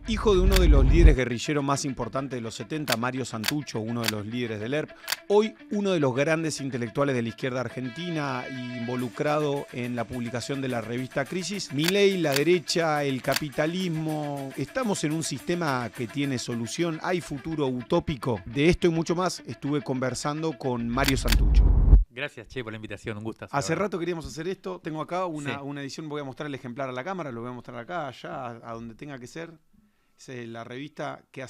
Hijo de uno de los líderes guerrilleros más importantes de los 70, Mario Santucho, uno de los líderes del ERP, hoy uno de los grandes intelectuales de la izquierda argentina, involucrado en la publicación de la revista Crisis. Milei, la derecha, el capitalismo, ¿estamos en un sistema que tiene solución? ¿Hay futuro utópico? De esto y mucho más estuve conversando con Mario Santucho. Gracias, Che, por la invitación, un gusto. Hace rato queríamos hacer esto, tengo acá una Sí. edición, voy a mostrar el ejemplar a la cámara, lo voy a mostrar acá, allá, a donde tenga que ser. Es la revista que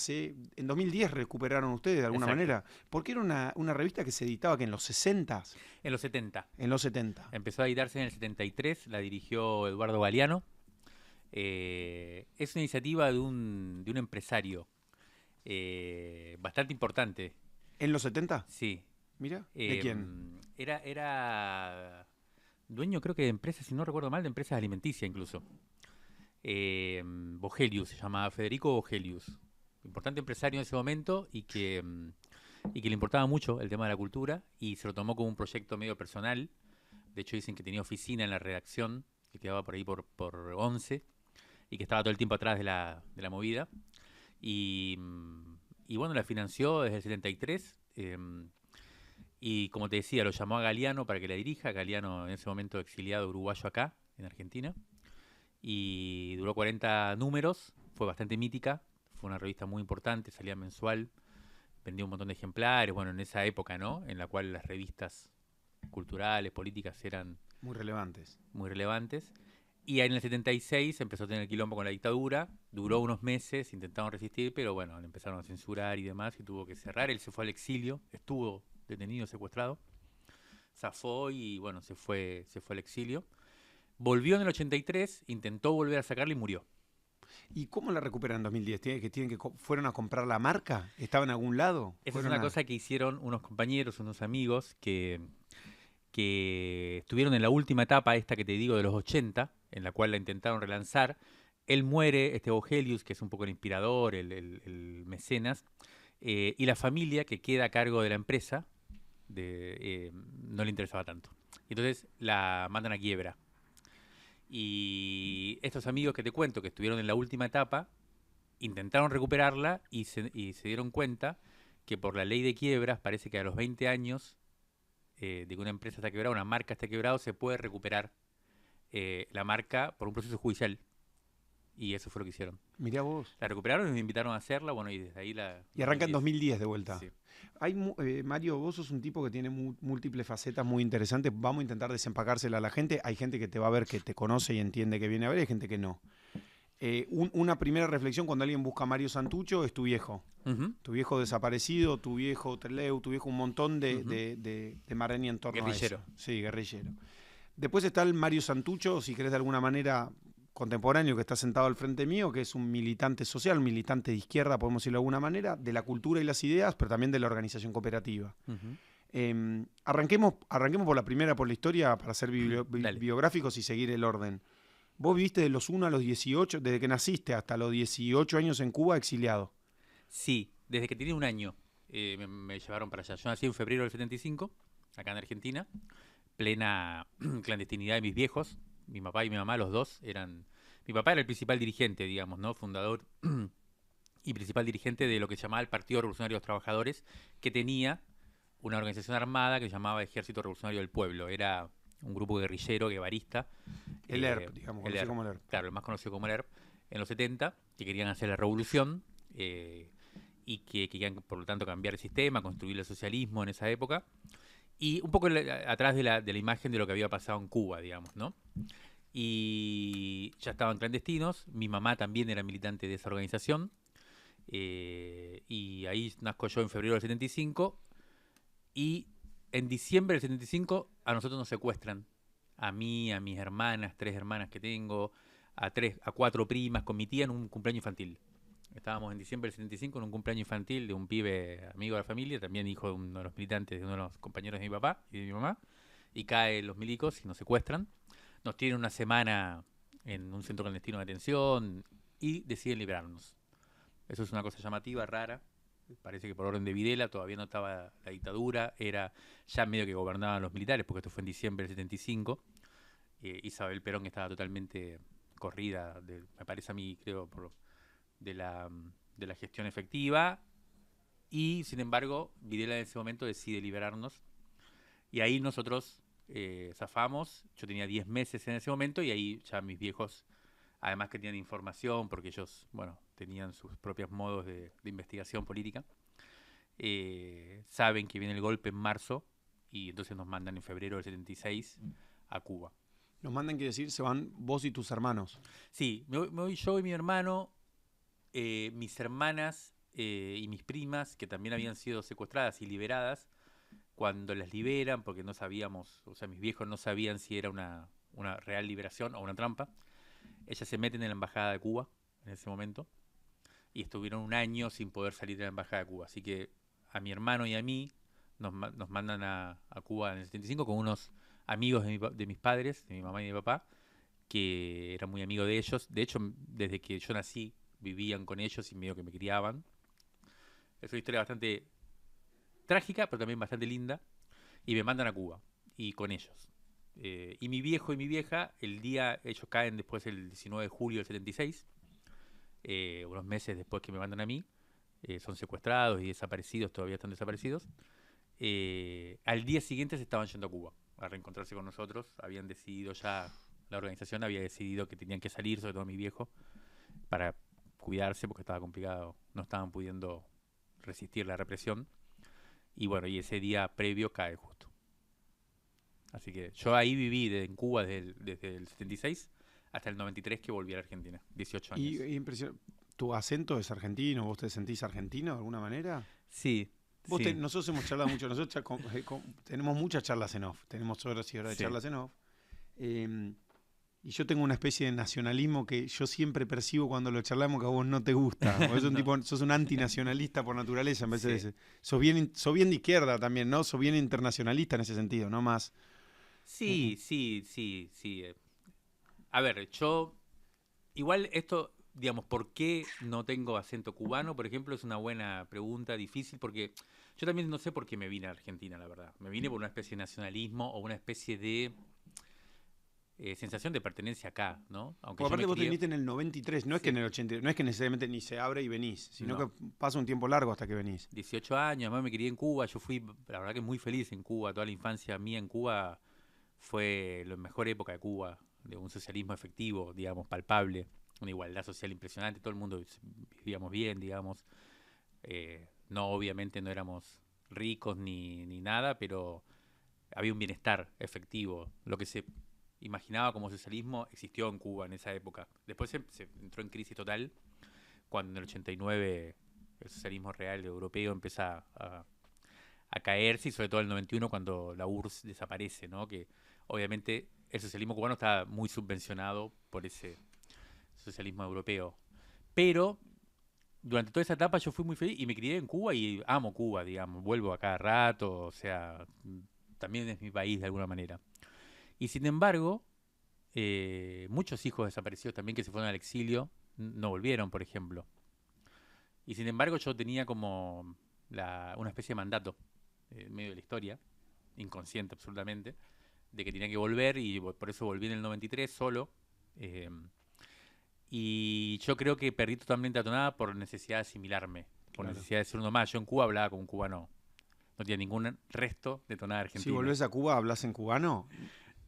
en 2010 recuperaron ustedes de alguna Exacto. manera, porque era una revista que se editaba que en los 60, En los 70. en los 70. Empezó a editarse en el 73, la dirigió Eduardo Galeano. Es una iniciativa de un empresario bastante importante. ¿En los 70? Sí. Mira, ¿de quién? Era dueño, creo que de empresas, si no recuerdo mal, de empresas alimenticias incluso. Vogelius se llamaba, Federico Vogelius. Importante empresario en ese momento y que le importaba mucho el tema de la cultura y se lo tomó como un proyecto medio personal. De hecho dicen que tenía oficina en la redacción, que quedaba por ahí por 11 y que estaba todo el tiempo atrás de la movida. Y bueno, la financió desde el 73. Y como te decía, lo llamó a Galeano para que la dirija. Galeano en ese momento exiliado uruguayo acá, en Argentina. Y duró 40 números, fue bastante mítica, fue una revista muy importante, salía mensual, vendía un montón de ejemplares, bueno, en esa época, ¿no? En la cual las revistas culturales, políticas eran Muy relevantes. muy relevantes. Y en el 76 empezó a tener quilombo con la dictadura, duró unos meses, intentaron resistir, pero bueno, le empezaron a censurar y demás, y tuvo que cerrar. Él se fue al exilio, estuvo detenido, secuestrado, zafó y bueno, se fue al exilio. Volvió en el 83, intentó volver a sacarla y murió. ¿Y cómo la recuperan en 2010? ¿Fueron a comprar la marca? ¿Estaba en algún lado? Esa es una cosa que hicieron unos compañeros, unos amigos que estuvieron en la última etapa, esta que te digo de los 80, en la cual la intentaron relanzar. Él muere, este Vogelius, que es un poco el inspirador, el mecenas, y la familia que queda a cargo de la empresa no le interesaba tanto. Entonces la mandan a quiebra. Y estos amigos que te cuento, que estuvieron en la última etapa, intentaron recuperarla y se dieron cuenta que por la ley de quiebras parece que a los 20 años de que una empresa está quebrada, una marca está quebrada, se puede recuperar la marca por un proceso judicial. Y eso fue lo que hicieron. Mirá vos. La recuperaron y nos invitaron a hacerla, bueno, y desde ahí la... Y arranca en 2010 de vuelta. Sí. Mario, vos sos un tipo que tiene múltiples facetas muy interesantes. Vamos a intentar desempacársela a la gente. Hay gente que te va a ver, que te conoce y entiende que viene a ver, y hay gente que no. Una primera reflexión cuando alguien busca a Mario Santucho es tu viejo. Tu viejo desaparecido, tu viejo Trelew, tu viejo un montón de maraña en torno Guerrillero. a eso. Sí, guerrillero. Después está el Mario Santucho, si querés de alguna manera contemporáneo, que está sentado al frente mío, que es un militante social, un militante de izquierda, podemos decirlo de alguna manera, de la cultura y las ideas, pero también de la organización cooperativa. Arranquemos por la primera, por la historia, para ser biográficos y seguir el orden. Vos viviste de los 1 a los 18, desde que naciste hasta los 18 años en Cuba, exiliado. Sí, desde que tenía un año me llevaron para allá. Yo nací en febrero del 75, acá en Argentina, plena clandestinidad de mis viejos. Mi papá y mi mamá, los dos, eran... Mi papá era el principal dirigente, digamos, ¿no? Fundador y principal dirigente de lo que se llamaba el Partido Revolucionario de los Trabajadores, que tenía una organización armada que se llamaba Ejército Revolucionario del Pueblo. Era un grupo guerrillero, guevarista. El ERP, digamos, conocido como el ERP. Claro, el más conocido como el ERP, en los 70, que querían hacer la revolución y que querían, por lo tanto, cambiar el sistema, construir el socialismo en esa época. Y un poco atrás de la imagen de lo que había pasado en Cuba, digamos, ¿no? Y ya estaban clandestinos. Mi mamá también era militante de esa organización. Y ahí nazco yo en febrero del 75. Y en diciembre del 75 a nosotros nos secuestran. A mí, a mis hermanas, 3 hermanas que tengo, a 4 primas, con mi tía en un cumpleaños infantil. Estábamos en diciembre del 75 en un cumpleaños infantil de un pibe amigo de la familia, también hijo de uno de los militantes, de uno de los compañeros de mi papá y de mi mamá, y caen los milicos y nos secuestran. Nos tienen una semana en un centro clandestino de detención y deciden liberarnos. Eso es una cosa llamativa, rara. Parece que por orden de Videla todavía no estaba la dictadura, era ya medio que gobernaban los militares, porque esto fue en diciembre del 75. Isabel Perón estaba totalmente corrida, me parece a mí, creo, de la gestión efectiva y, sin embargo, Videla en ese momento decide liberarnos y ahí nosotros zafamos. Yo tenía 10 meses en ese momento y ahí ya mis viejos, además que tenían información, porque ellos, bueno, tenían sus propios modos de investigación política, saben que viene el golpe en marzo y entonces nos mandan en febrero del 76 a Cuba. Nos mandan, quiere decir, se van vos y tus hermanos. Sí, me voy yo y mi hermano, mis hermanas y mis primas, que también habían sido secuestradas y liberadas, cuando las liberan, porque no sabíamos, o sea, mis viejos no sabían si era una real liberación o una trampa, ellas se meten en la embajada de Cuba en ese momento y estuvieron un año sin poder salir de la embajada de Cuba. Así que a mi hermano y a mí nos mandan a Cuba en el 75 con unos amigos de mis padres, de mi mamá y de mi papá, que eran muy amigos de ellos. De hecho, desde que yo nací vivían con ellos y medio que me criaban. Es una historia bastante trágica, pero también bastante linda. Y me mandan a Cuba, y con ellos. Y mi viejo y mi vieja, ellos caen después el 19 de julio del 76, unos meses después que me mandan a mí, son secuestrados y desaparecidos, todavía están desaparecidos. Al día siguiente se estaban yendo a Cuba a reencontrarse con nosotros. Habían decidido ya, la organización había decidido que tenían que salir, sobre todo mi viejo, para cuidarse porque estaba complicado, no estaban pudiendo resistir la represión. Y bueno, y ese día previo cae justo. Así que yo ahí viví en Cuba desde el 76 hasta el 93 que volví a la Argentina, 18 años. Y ¿tu acento es argentino? ¿Vos te sentís argentino de alguna manera? Sí. Sí. Nosotros hemos charlado mucho, nosotros tenemos muchas charlas en off, tenemos horas y horas de charlas en off. Y yo tengo una especie de nacionalismo que yo siempre percibo cuando lo charlamos que a vos no te gusta. Sos un antinacionalista por naturaleza, en vez de sos bien de izquierda también, ¿no? Sos bien internacionalista en ese sentido, ¿no? Más. Sí. A ver, yo igual esto, digamos, ¿por qué no tengo acento cubano? Por ejemplo, es una buena pregunta, difícil, porque yo también no sé por qué me vine a Argentina, la verdad. Me vine por una especie de nacionalismo o una especie de sensación de pertenencia acá, ¿no? Aunque aparte vos te viniste en el 93, no es que en el 80, no es que necesariamente ni se abre y venís, sino que pasa un tiempo largo hasta que venís. 18 años, además me crié en Cuba, yo fui, la verdad que muy feliz en Cuba, toda la infancia mía en Cuba fue la mejor época de Cuba, de un socialismo efectivo, digamos, palpable, una igualdad social impresionante, todo el mundo vivíamos bien, digamos. No, obviamente no éramos ricos ni nada, pero había un bienestar efectivo. Lo que se imaginaba como socialismo existió en Cuba en esa época. Después se entró en crisis total cuando en el 89 el socialismo real europeo empieza a caerse, y sobre todo en el 91 cuando la URSS desaparece, ¿no? Que obviamente el socialismo cubano está muy subvencionado por ese socialismo europeo. Pero durante toda esa etapa yo fui muy feliz y me crié en Cuba y amo Cuba, digamos. Vuelvo a cada rato, o sea, también es mi país de alguna manera. Y sin embargo, muchos hijos desaparecidos también que se fueron al exilio no volvieron, por ejemplo. Y sin embargo yo tenía como una especie de mandato en medio de la historia, inconsciente absolutamente, de que tenía que volver, y por eso volví en el 93 solo. Y yo creo que perdí totalmente la tonada por necesidad de asimilarme, por necesidad de ser uno más. Yo en Cuba hablaba como un cubano, no tenía ningún resto de tonada argentina. Si volvés a Cuba, ¿hablas en cubano?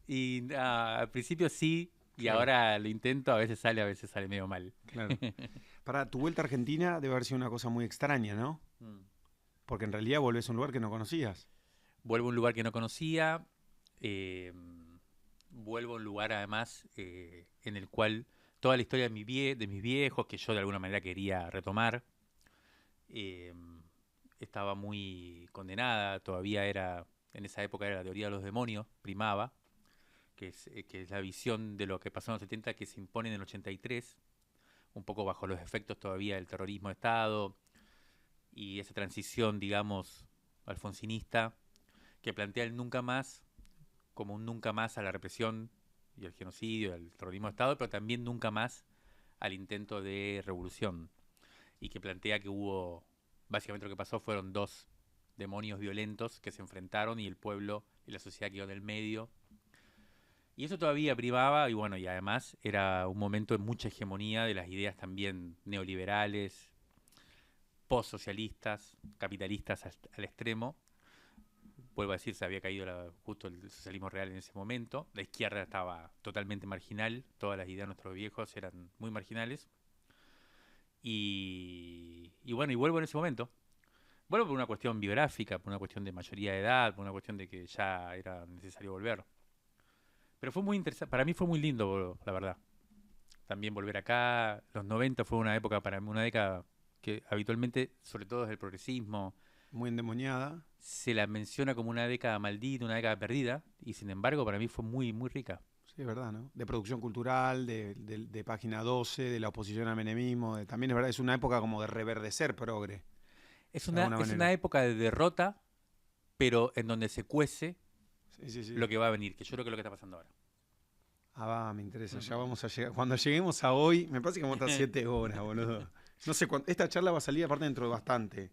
Y al principio sí, y ahora lo intento, a veces sale medio mal. Claro. Para tu vuelta a Argentina debe haber sido una cosa muy extraña, ¿no? Porque en realidad volvés a un lugar que no conocías. Vuelvo a un lugar que no conocía, vuelvo a un lugar además en el cual toda la historia de mis viejos, que yo de alguna manera quería retomar, estaba muy condenada, todavía en esa época era la teoría de los demonios, primaba, que es la visión de lo que pasó en los 70 que se impone en el 83, un poco bajo los efectos todavía del terrorismo de Estado y esa transición, digamos, alfonsinista, que plantea el nunca más como un nunca más a la represión y al genocidio, al terrorismo de Estado, pero también nunca más al intento de revolución, y que plantea que hubo, básicamente lo que pasó fueron dos demonios violentos que se enfrentaron y el pueblo y la sociedad quedó en el medio, Y eso todavía privaba, y bueno, y además era un momento de mucha hegemonía de las ideas también neoliberales, postsocialistas, capitalistas al extremo. Vuelvo a decir, se había caído justo el socialismo real en ese momento. La izquierda estaba totalmente marginal, todas las ideas de nuestros viejos eran muy marginales. Y bueno, y vuelvo en ese momento. Vuelvo por una cuestión biográfica, por una cuestión de mayoría de edad, por una cuestión de que ya era necesario volver. Pero fue muy interesante, para mí fue muy lindo, la verdad. También volver acá. Los 90 fue una época para mí, una década que habitualmente, sobre todo desde el progresismo, Muy endemoniada. se la menciona como una década maldita, una década perdida, y sin embargo para mí fue muy, muy rica. Sí, es verdad, ¿no? De producción cultural, de Página 12, de la oposición al menemismo. También es verdad, es una época como de reverdecer progre, Es de alguna una manera. época de derrota, pero en donde se cuece Sí, sí, sí. lo que va a venir, que yo creo que es lo que está pasando ahora. Ah, va, me interesa. Ya vamos a llegar. Cuando lleguemos a hoy, me parece que vamos a estar 7 horas, boludo. No sé cuándo. Esta charla va a salir aparte dentro de bastante.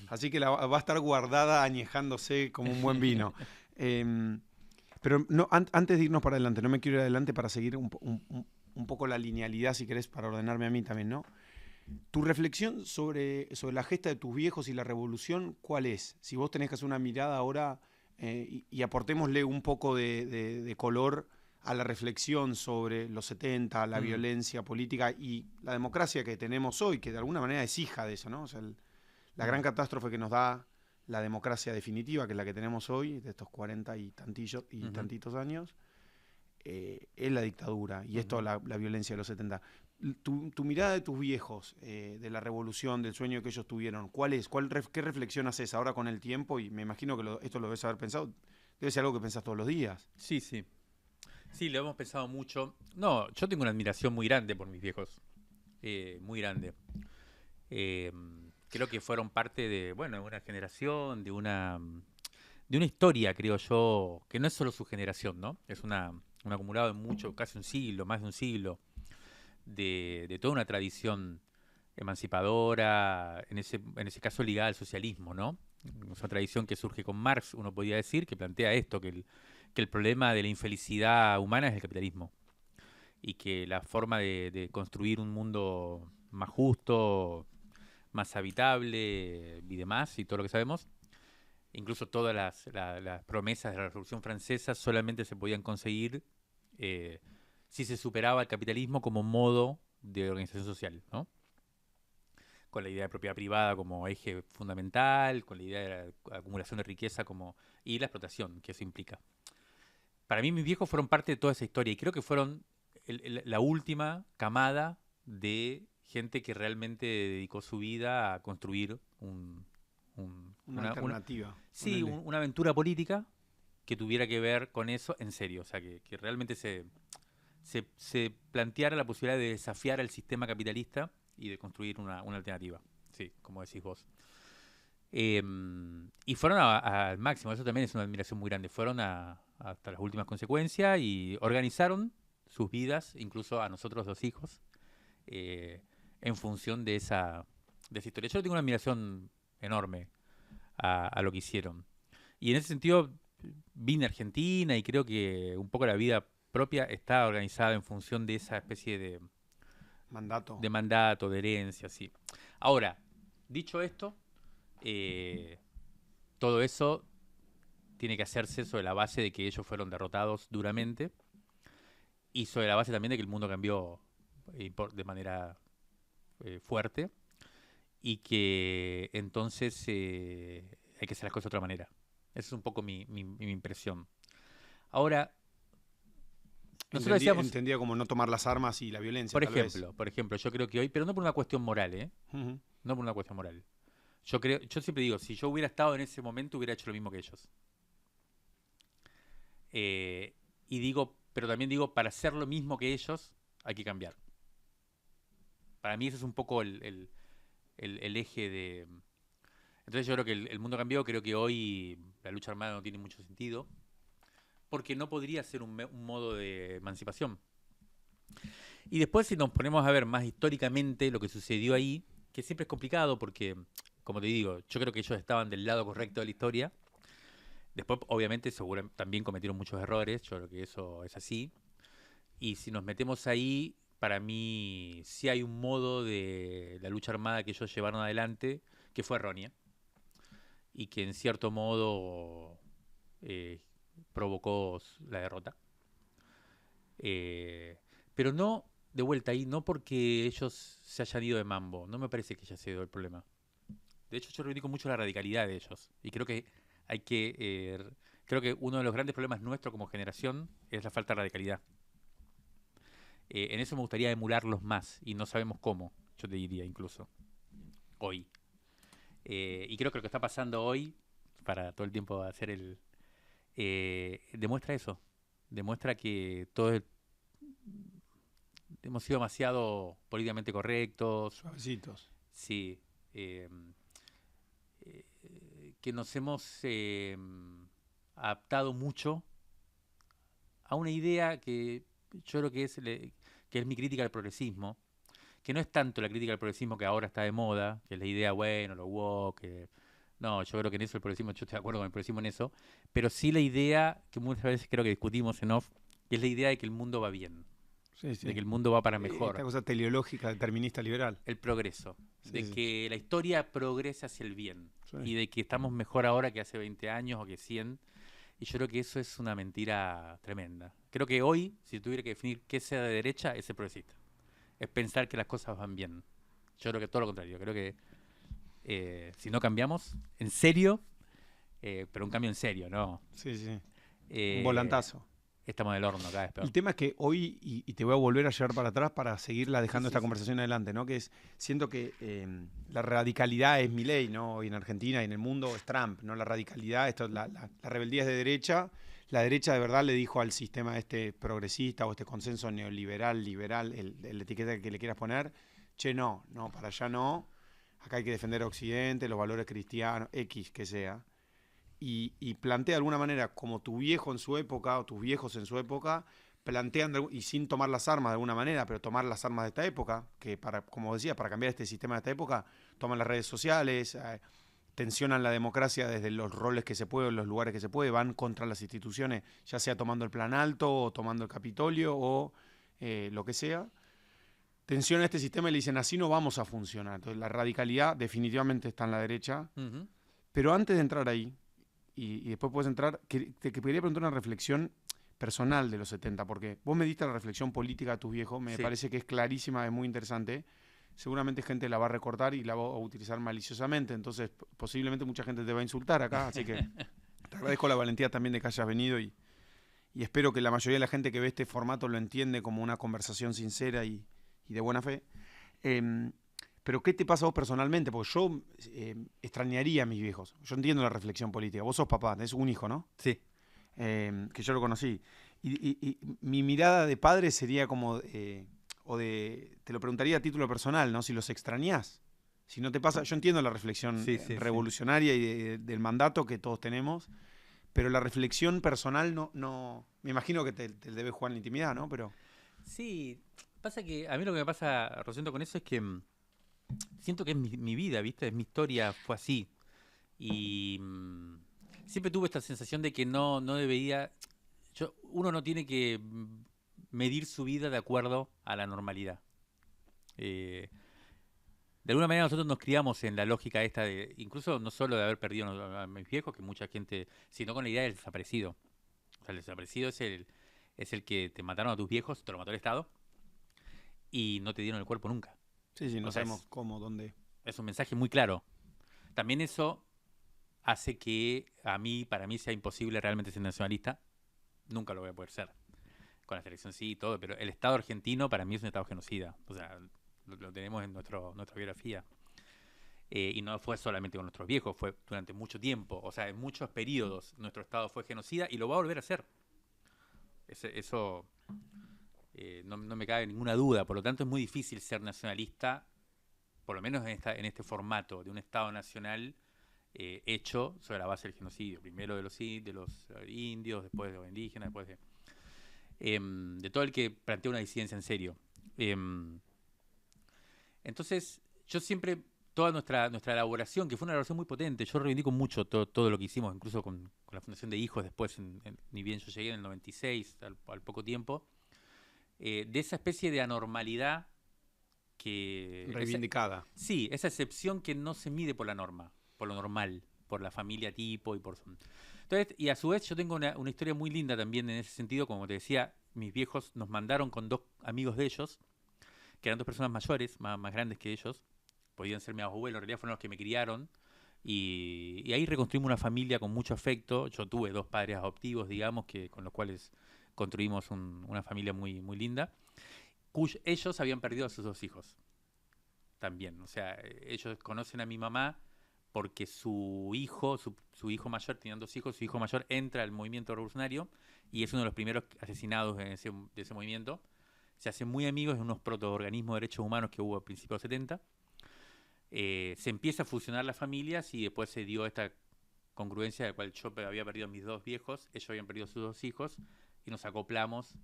Así que va a estar guardada, añejándose como un buen vino. Em, pero no, antes de irnos para adelante, no me quiero ir adelante para seguir un poco la linealidad, si querés, para ordenarme a mí también, ¿no? Tu reflexión sobre la gesta de tus viejos y la revolución, ¿cuál es? Si vos tenés que hacer una mirada ahora y aportémosle un poco de color a la reflexión sobre los 70, la Mm, violencia política y la democracia que tenemos hoy, que de alguna manera es hija de eso, ¿no? O sea, la gran mm, catástrofe que nos da la democracia definitiva, que es la que tenemos hoy, de estos 40 y ujú, tantitos años, es la dictadura y esto ujú. la violencia de los 70. Tu mirada de tus viejos, de la revolución, del sueño que ellos tuvieron, ¿cuál es? ¿Qué reflexión haces ahora con el tiempo? Y me imagino que esto lo debes haber pensado. Debe ser algo que pensás todos los días. Sí, sí. Sí, lo hemos pensado mucho. No, yo tengo una admiración muy grande por mis viejos. Muy grande. Eh, Creo que fueron parte de, bueno, de una generación, de una historia, creo yo, que no es solo su generación, ¿no? Es un acumulado de mucho, casi un siglo, más de un siglo, de toda una tradición emancipadora, en ese caso ligada al socialismo, ¿no? Es una tradición que surge con Marx, uno podría decir, que plantea esto, que el problema de la infelicidad humana es el capitalismo y que la forma de construir un mundo más justo, más habitable y demás, y todo lo que sabemos, incluso todas las promesas de la Revolución Francesa solamente se podían conseguir eh, si se superaba el capitalismo como modo de organización social, ¿no? Con la idea de propiedad privada como eje fundamental, con la idea de la acumulación de riqueza como y la explotación que eso implica. Para mí mis viejos fueron parte de toda esa historia y creo que fueron la última camada de gente que realmente dedicó su vida a construir Una alternativa, sí, ponele. una aventura política que tuviera que ver con eso en serio, o sea, que realmente se planteara la posibilidad de desafiar al sistema capitalista y de construir una alternativa, sí, como decís vos. Y fueron al máximo, eso también es una admiración muy grande, fueron hasta las últimas consecuencias y organizaron sus vidas, incluso a nosotros los hijos, eh, en función de esa historia. Yo tengo una admiración enorme a lo que hicieron. Y en ese sentido vine a Argentina y creo que un poco la vida propia está organizada en función de esa especie Mandato. de mandato, de herencia, sí. Ahora, dicho esto, eh, todo eso tiene que hacerse sobre la base de que ellos fueron derrotados duramente y sobre la base también de que el mundo cambió de manera fuerte y que entonces hay que hacer las cosas de otra manera. Esa es un poco mi impresión. Ahora, nosotros decíamos, Entendía como no tomar las armas y la violencia, tal vez. por ejemplo, yo creo que hoy, pero no por una cuestión moral, ¿eh? Ujú. No por una cuestión moral. Yo siempre digo, si yo hubiera estado en ese momento, hubiera hecho lo mismo que ellos. Y digo, pero también digo, para hacer lo mismo que ellos, hay que cambiar. Para mí ese es un poco el eje de... Entonces yo creo que el mundo cambió, creo que hoy la lucha armada no tiene mucho sentido, porque no podría ser un modo de emancipación. Y después si nos ponemos a ver más históricamente lo que sucedió ahí, que siempre es complicado porque, como te digo, yo creo que ellos estaban del lado correcto de la historia, Después, obviamente, también cometieron muchos errores, yo creo que eso es así. Y si nos metemos ahí, para mí sí hay un modo de la lucha armada que ellos llevaron adelante que fue errónea y que en cierto modo eh, provocó la derrota. Eh, pero no, de vuelta ahí, no porque ellos se hayan ido de mambo, no me parece que haya sido el problema. De hecho, yo reivindico mucho la radicalidad de ellos y creo que hay que... creo que uno de los grandes problemas nuestros como generación es la falta de radicalidad. En eso me gustaría emularlos más y no sabemos cómo, yo te diría incluso, hoy. Y creo que lo que está pasando hoy, para todo el tiempo hacer demuestra eso. Demuestra que hemos sido demasiado políticamente correctos. Suavecitos. Sí. Eh, eh, que nos hemos adaptado mucho a una idea que yo creo que es mi crítica al progresismo, que no es tanto la crítica al progresismo que ahora está de moda, que es la idea, bueno, lo woke, no, yo creo que en eso el progresismo, yo estoy de acuerdo con el progresismo en eso, pero sí la idea que muchas veces creo que discutimos en off, que es la idea de que el mundo va bien, Sí, sí. de que el mundo va para mejor. Esta cosa teleológica, determinista liberal. El progreso, Sí, de sí. que la historia progresa hacia el bien Sí. y de que estamos mejor ahora que hace 20 años o que 100. Y yo creo que eso es una mentira tremenda. Creo que hoy, si tuviera que definir qué sea de derecha, es ser progresista. Es pensar que las cosas van bien. Yo creo que todo lo contrario. Creo que si no cambiamos, en serio, pero un cambio en serio, ¿no? Sí, sí. Eh, Un volantazo. Estamos del horno, cada vez peor. El tema es que hoy, y te voy a volver a llevar para atrás para seguirla dejando Sí, esta sí. conversación adelante, ¿no? Que es, siento que la radicalidad es Milei, ¿no? Hoy en Argentina y en el mundo es Trump, ¿no? La radicalidad, la rebeldía es de derecha. La derecha de verdad le dijo al sistema este progresista o este consenso neoliberal, liberal, el etiqueta que le quieras poner, che, no, para allá no. Acá hay que defender a Occidente, los valores cristianos, X que sea. Y plantea de alguna manera, como tu viejo en su época, o tus viejos en su época, plantean, y sin tomar las armas de alguna manera, pero tomar las armas de esta época, que como decía, para cambiar este sistema de esta época, toman las redes sociales, tensionan la democracia desde los roles que se puede, los lugares que se puede, van contra las instituciones, ya sea tomando el Plan Alto, o tomando el Capitolio, o lo que sea. Tensionan este sistema y le dicen, así no vamos a funcionar. Entonces la radicalidad definitivamente está en la derecha. Uh-huh. Pero antes de entrar ahí, y después puedes entrar, te quería preguntar una reflexión personal de los 70, porque vos me diste la reflexión política de tus viejos, me Sí. parece que es clarísima, es muy interesante. Seguramente gente la va a recortar y la va a utilizar maliciosamente, entonces posiblemente mucha gente te va a insultar acá, así que te agradezco la valentía también de que hayas venido y espero que la mayoría de la gente que ve este formato lo entiende como una conversación sincera y de buena fe. Pero ¿qué te pasa a vos personalmente? Porque yo extrañaría a mis viejos. Yo entiendo la reflexión política. Vos sos papá, tenés un hijo, ¿no? Sí. Que yo lo conocí. Y mi mirada de padre sería como, te lo preguntaría a título personal, ¿no? Si los extrañás. Si no te pasa, yo entiendo la reflexión Sí, revolucionaria y del mandato que todos tenemos, pero la reflexión personal no me imagino que te debe jugar en la intimidad, ¿no? Pero Sí, pasa que a mí lo que me pasa, Rosendo, con eso es que siento que es mi vida, ¿viste? Es mi historia, fue así. Y siempre tuve esta sensación de que no debería... uno no tiene que medir su vida de acuerdo a la normalidad. De alguna manera nosotros nos criamos en la lógica esta de, incluso no solo de haber perdido a mis viejos, que mucha gente, sino con la idea del desaparecido. O sea, el desaparecido es el que te mataron a tus viejos, te lo mató el Estado, y no te dieron el cuerpo nunca. sí, no O sea, sabemos cómo, dónde. es un mensaje muy claro. También eso hace que para mí sea imposible realmente ser nacionalista. Nunca lo voy a poder ser. Con la selección sí y todo, pero el Estado argentino para mí es un Estado genocida. O sea, lo tenemos en nuestra biografía. Y no fue solamente con nuestros viejos, fue durante mucho tiempo. O sea, en muchos periodos nuestro Estado fue genocida y lo va a volver a hacer. Eso no me cabe ninguna duda. Por lo tanto, es muy difícil ser nacionalista, por lo menos en este formato de un Estado nacional hecho sobre la base del genocidio. Primero de los indios, después de los indígenas, después de todo el que plantea una disidencia en serio. Entonces, yo siempre toda nuestra elaboración, que fue una elaboración muy potente. Yo reivindico mucho todo lo que hicimos, incluso con la Fundación de Hijos después, ni bien yo llegué en el 96, al poco tiempo, de esa especie de anormalidad que... Reivindicada. Sí, esa excepción que no se mide por la norma, por lo normal, por la familia tipo y por... Entonces, y a su vez yo tengo una historia muy linda también en ese sentido, como te decía, mis viejos nos mandaron con 2 amigos de ellos, que eran 2 personas mayores, más grandes que ellos, podían ser mis abuelos, en realidad fueron los que me criaron, y ahí reconstruimos una familia con mucho afecto. Yo tuve 2 padres adoptivos, digamos, con los cuales construimos una familia muy, muy linda, ellos habían perdido a sus 2 hijos también. O sea, ellos conocen a mi mamá porque su hijo mayor, tenían 2 hijos, su hijo mayor entra al movimiento revolucionario y es uno de los primeros asesinados de ese movimiento. Se hacen muy amigos de unos protoorganismos de derechos humanos que hubo a principios de los 70. Se empieza a fusionar las familias y después se dio esta congruencia de la cual yo había perdido a mis 2 viejos, ellos habían perdido a sus 2 hijos y nos acoplamos.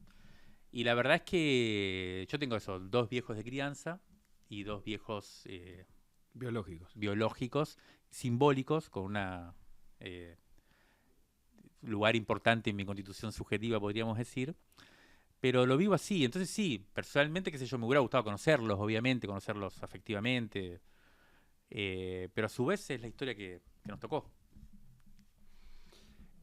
Y la verdad es que yo tengo eso, 2 viejos de crianza y 2 viejos biológicos, simbólicos, con un lugar importante en mi constitución subjetiva, podríamos decir. Pero lo vivo así. Entonces sí, personalmente, qué sé yo, me hubiera gustado conocerlos, obviamente, conocerlos afectivamente. Pero a su vez es la historia que nos tocó.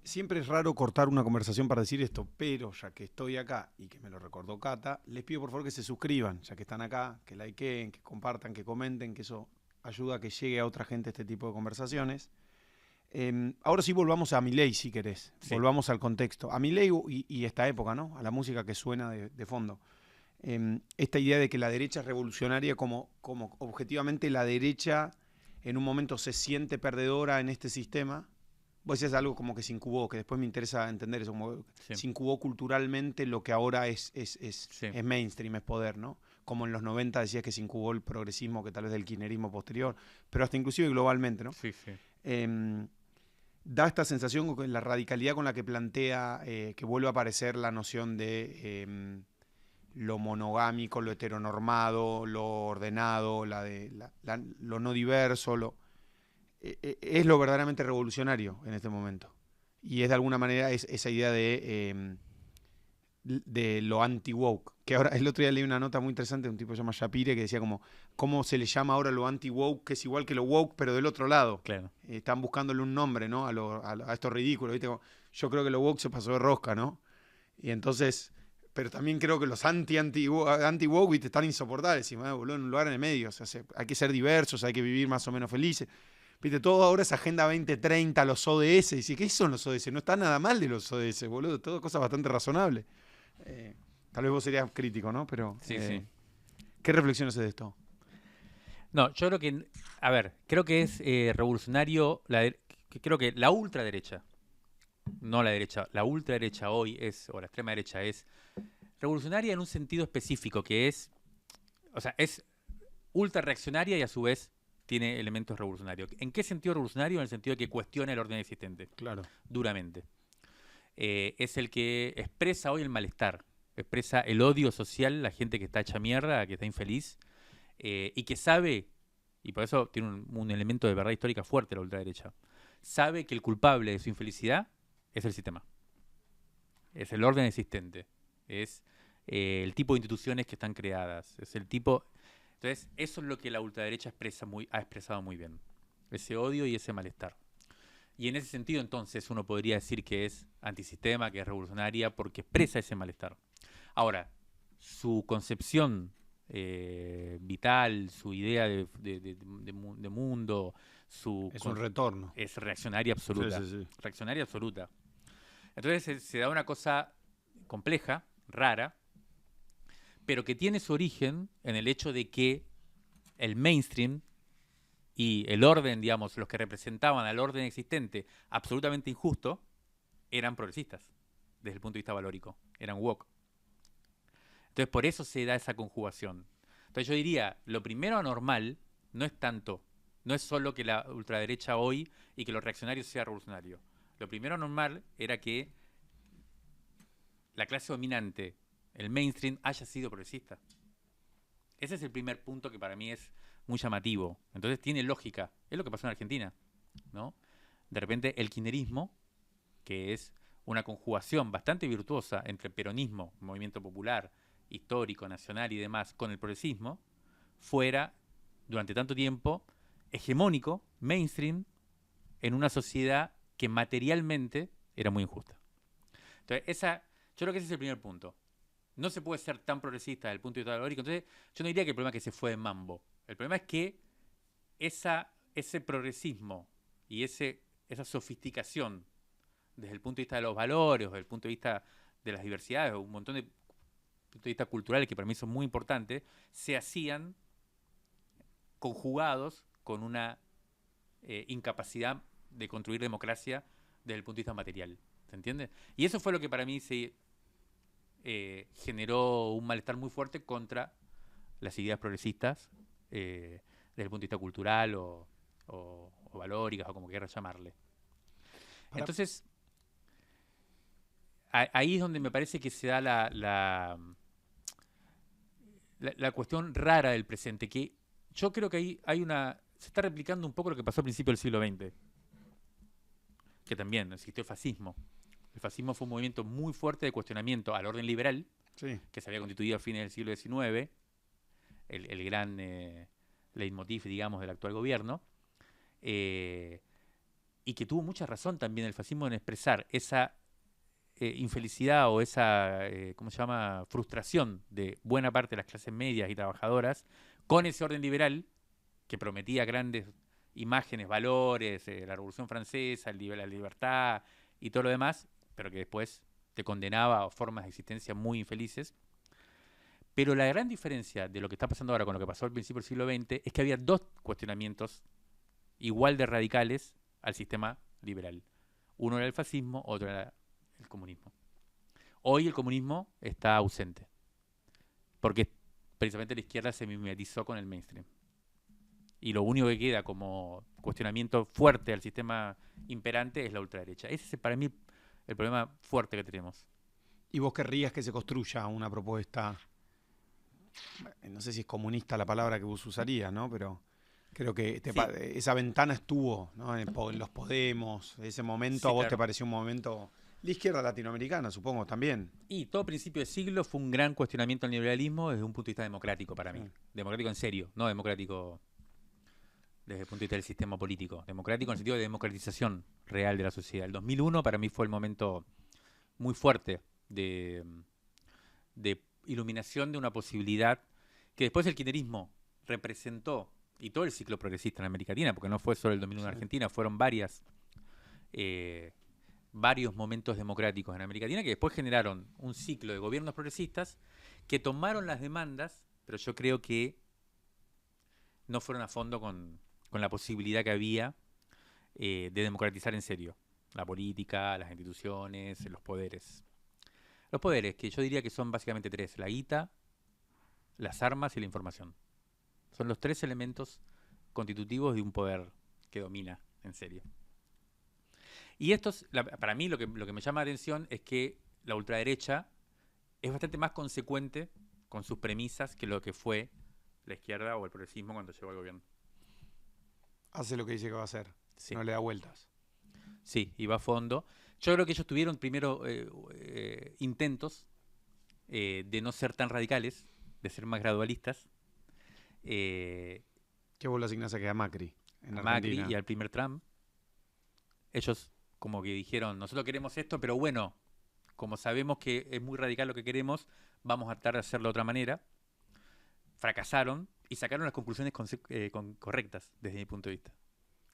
Siempre es raro cortar una conversación para decir esto, pero ya que estoy acá y que me lo recordó Cata, les pido por favor que se suscriban, ya que están acá, que likeen, que compartan, que comenten, que eso ayuda a que llegue a otra gente este tipo de conversaciones. Ahora sí volvamos a Milei, si querés. Sí. Volvamos al contexto. A Milei y esta época, ¿no? A la música que suena de fondo. Esta idea de que la derecha es revolucionaria como objetivamente la derecha en un momento se siente perdedora en este sistema. Vos decías algo como que se incubó, que después me interesa entender eso, como sí. Se incubó culturalmente lo que ahora es mainstream, es poder, ¿no? Como en los 90 decías que se incubó el progresismo, que tal vez del kirchnerismo posterior, pero hasta inclusive globalmente, ¿no? Sí, sí. Da esta sensación con la radicalidad con la que plantea que vuelve a aparecer la noción de lo monogámico, lo heteronormado, lo ordenado, lo no diverso, es lo verdaderamente revolucionario en este momento. Y es de alguna manera esa idea de lo anti-woke. Que ahora, el otro día leí una nota muy interesante de un tipo que se llama Shapire, que decía cómo se le llama ahora lo anti-woke, que es igual que lo woke, pero del otro lado. Claro. Están buscándole un nombre, ¿no? A esto ridículo, ¿viste? Yo creo que lo woke se pasó de rosca, ¿no? Y entonces... Pero también creo que los anti-woke están insoportables. Y, boludo, en un lugar en el medio. O sea, hay que ser diversos, hay que vivir más o menos felices. Viste, todo ahora es Agenda 2030, los ODS. Y dice, ¿qué son los ODS? No está nada mal de los ODS, boludo. Todo cosas bastante razonables. Tal vez vos serías crítico, ¿no? Pero, sí, sí. ¿Qué reflexiones de esto? No, yo creo que, a ver, creo que es revolucionario, creo que la ultraderecha, no la derecha, la ultraderecha hoy es, o la extrema derecha es revolucionaria en un sentido específico, que es, o sea, es ultra reaccionaria y a su vez tiene elementos revolucionarios. ¿En qué sentido revolucionario? En el sentido de que cuestiona el orden existente. Claro. Duramente. Es el que expresa hoy el malestar, expresa el odio social, la gente que está hecha mierda, que está infeliz, y que sabe, y por eso tiene un elemento de verdad histórica fuerte la ultraderecha, sabe que el culpable de su infelicidad es el sistema, es el orden existente, es el tipo de instituciones que están creadas, es el tipo... Entonces, eso es lo que la ultraderecha ha expresado muy bien, ese odio y ese malestar. Y en ese sentido, entonces, uno podría decir que es antisistema, que es revolucionaria, porque expresa ese malestar. Ahora, su concepción vital, su idea de mundo, es un retorno. Es reaccionaria absoluta. Sí, sí, sí. Reaccionaria absoluta. Entonces se da una cosa compleja, rara, pero que tiene su origen en el hecho de que el mainstream y el orden, digamos, los que representaban al orden existente absolutamente injusto, eran progresistas, desde el punto de vista valórico, eran woke. Entonces, por eso se da esa conjugación. Entonces, yo diría, lo primero anormal no es solo que la ultraderecha hoy y que los reaccionarios sean revolucionarios. Lo primero anormal era que la clase dominante, el mainstream, haya sido progresista. Ese es el primer punto que para mí es muy llamativo. Entonces tiene lógica. Es lo que pasó en Argentina, ¿no? De repente el kirchnerismo, que es una conjugación bastante virtuosa entre peronismo, movimiento popular, histórico, nacional y demás, con el progresismo, fuera durante tanto tiempo hegemónico, mainstream, en una sociedad que materialmente era muy injusta. Entonces, yo creo que ese es el primer punto. No se puede ser tan progresista desde el punto de vista valórico. Entonces, yo no diría que el problema es que se fue de mambo. El problema es que ese progresismo y esa sofisticación desde el punto de vista de los valores, desde el punto de vista de las diversidades, un montón de puntos de vista culturales que para mí son muy importantes, se hacían conjugados con una incapacidad de construir democracia desde el punto de vista material. ¿Se entiende? Y eso fue lo que para mí se generó un malestar muy fuerte contra las ideas progresistas desde el punto de vista cultural o valóricas o como quieras llamarle. Entonces, ahí es donde me parece que se da la cuestión rara del presente, que yo creo que ahí se está replicando un poco lo que pasó al principio del siglo XX, que también existió el fascismo. El fascismo fue un movimiento muy fuerte de cuestionamiento al orden liberal, Sí. que se había constituido a fines del siglo XIX, el gran leitmotiv, digamos, del actual gobierno, y que tuvo mucha razón también el fascismo en expresar esa infelicidad o esa, ¿cómo se llama?, frustración de buena parte de las clases medias y trabajadoras con ese orden liberal que prometía grandes imágenes, valores, la Revolución Francesa, la libertad y todo lo demás, pero que después te condenaba a formas de existencia muy infelices. Pero la gran diferencia de lo que está pasando ahora con lo que pasó al principio del siglo XX es que había dos cuestionamientos igual de radicales al sistema liberal. Uno era el fascismo, otro era el comunismo. Hoy el comunismo está ausente, porque precisamente la izquierda se mimetizó con el mainstream. Y lo único que queda como cuestionamiento fuerte al sistema imperante es la ultraderecha. Ese es para mí el problema fuerte que tenemos. ¿Y vos querrías que se construya una propuesta, no sé si es comunista la palabra que vos usarías, ¿no? Pero creo que Sí. esa ventana estuvo, ¿no? En los Podemos, ese momento, Sí, ¿a vos claro. te pareció un momento? La izquierda latinoamericana, supongo, también. Y todo principio de siglo fue un gran cuestionamiento al liberalismo desde un punto de vista democrático para mí. Sí. Democrático en serio, no democrático desde el punto de vista del sistema político. Democrático en el sentido de democratización real de la sociedad. El 2001 para mí fue el momento muy fuerte de iluminación de una posibilidad que después el kirchnerismo representó, y todo el ciclo progresista en América Latina, porque no fue solo el 2001 en Sí. Argentina, fueron varios momentos democráticos en América Latina que después generaron un ciclo de gobiernos progresistas que tomaron las demandas, pero yo creo que no fueron a fondo con la posibilidad que había de democratizar en serio la política, las instituciones, los poderes. Los poderes, que yo diría que son básicamente tres: la guita, las armas y la información. Son los tres elementos constitutivos de un poder que domina en serio. Y para mí lo que me llama la atención es que la ultraderecha es bastante más consecuente con sus premisas que lo que fue la izquierda o el progresismo cuando llegó al gobierno. Hace lo que dice que va a hacer, Sí. no le da vueltas. Sí, y va a fondo. Yo creo que ellos tuvieron primero intentos de no ser tan radicales, de ser más gradualistas, ¿Qué vos le asignás a Macri en a Macri Argentina? y al primer Trump. Ellos como que dijeron, nosotros queremos esto, pero bueno, como sabemos que es muy radical lo que queremos, vamos a tratar de hacerlo de otra manera. Fracasaron y sacaron las conclusiones correctas desde mi punto de vista.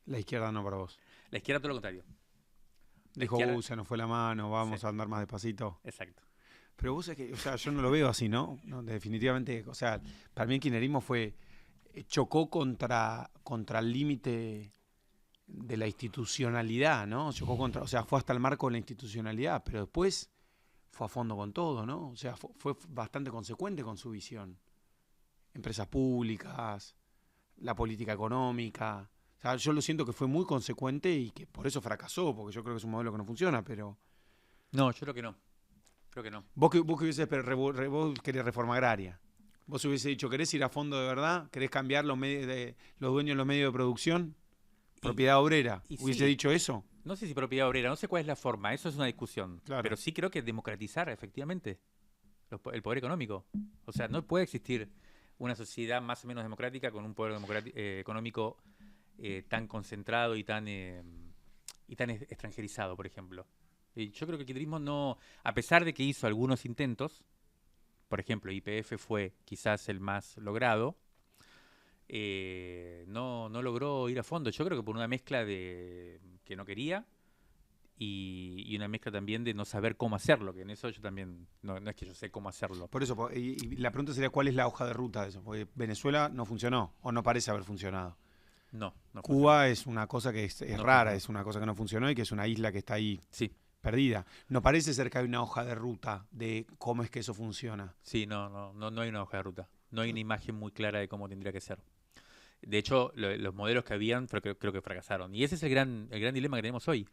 La izquierda no para vos. La izquierda todo lo contrario. Dijo, izquierda- se nos fue la mano, vamos Sí. a andar más despacito. Exacto. Pero vos es que, o sea, yo no lo veo así, ¿no? No, definitivamente, o sea, para mí el kirchnerismo chocó contra el límite de la institucionalidad, ¿no? O sea, fue hasta el marco de la institucionalidad, pero después fue a fondo con todo, ¿no? O sea, fue bastante consecuente con su visión. Empresas públicas, la política económica. O sea, yo lo siento que fue muy consecuente y que por eso fracasó, porque yo creo que es un modelo que no funciona, pero... No, yo creo que no. Creo que no. Vos que hubieses, vos querés reforma agraria. Vos hubiese dicho, ¿querés ir a fondo de verdad? ¿Querés cambiar los dueños de los medios de producción? Propiedad obrera. ¿Hubiese sí, dicho eso? no sé si propiedad obrera, no sé cuál es la forma, eso es una discusión. Claro. Pero sí creo que democratizar efectivamente el poder económico. O sea, no puede existir una sociedad más o menos democrática con un poder económico tan concentrado y tan extranjerizado, por ejemplo. Y yo creo que el kirchnerismo no, a pesar de que hizo algunos intentos, por ejemplo, YPF fue quizás el más logrado, no logró ir a fondo. Yo creo que por una mezcla de que no quería y una mezcla también de no saber cómo hacerlo, que en eso yo también, no es que yo sé cómo hacerlo. Por eso, y la pregunta sería, ¿cuál es la hoja de ruta de eso? Porque Venezuela no funcionó, o no parece haber funcionado. No Cuba funcionó. es una cosa que es No rara, funcionó. es una cosa que no funcionó y que es una isla que está ahí Sí, perdida. No parece ser que hay una hoja de ruta de cómo es que eso funciona. sí, no hay una hoja de ruta. No hay una imagen muy clara de cómo tendría que ser. De hecho, los modelos que habían creo que fracasaron. Y ese es el gran dilema que tenemos hoy.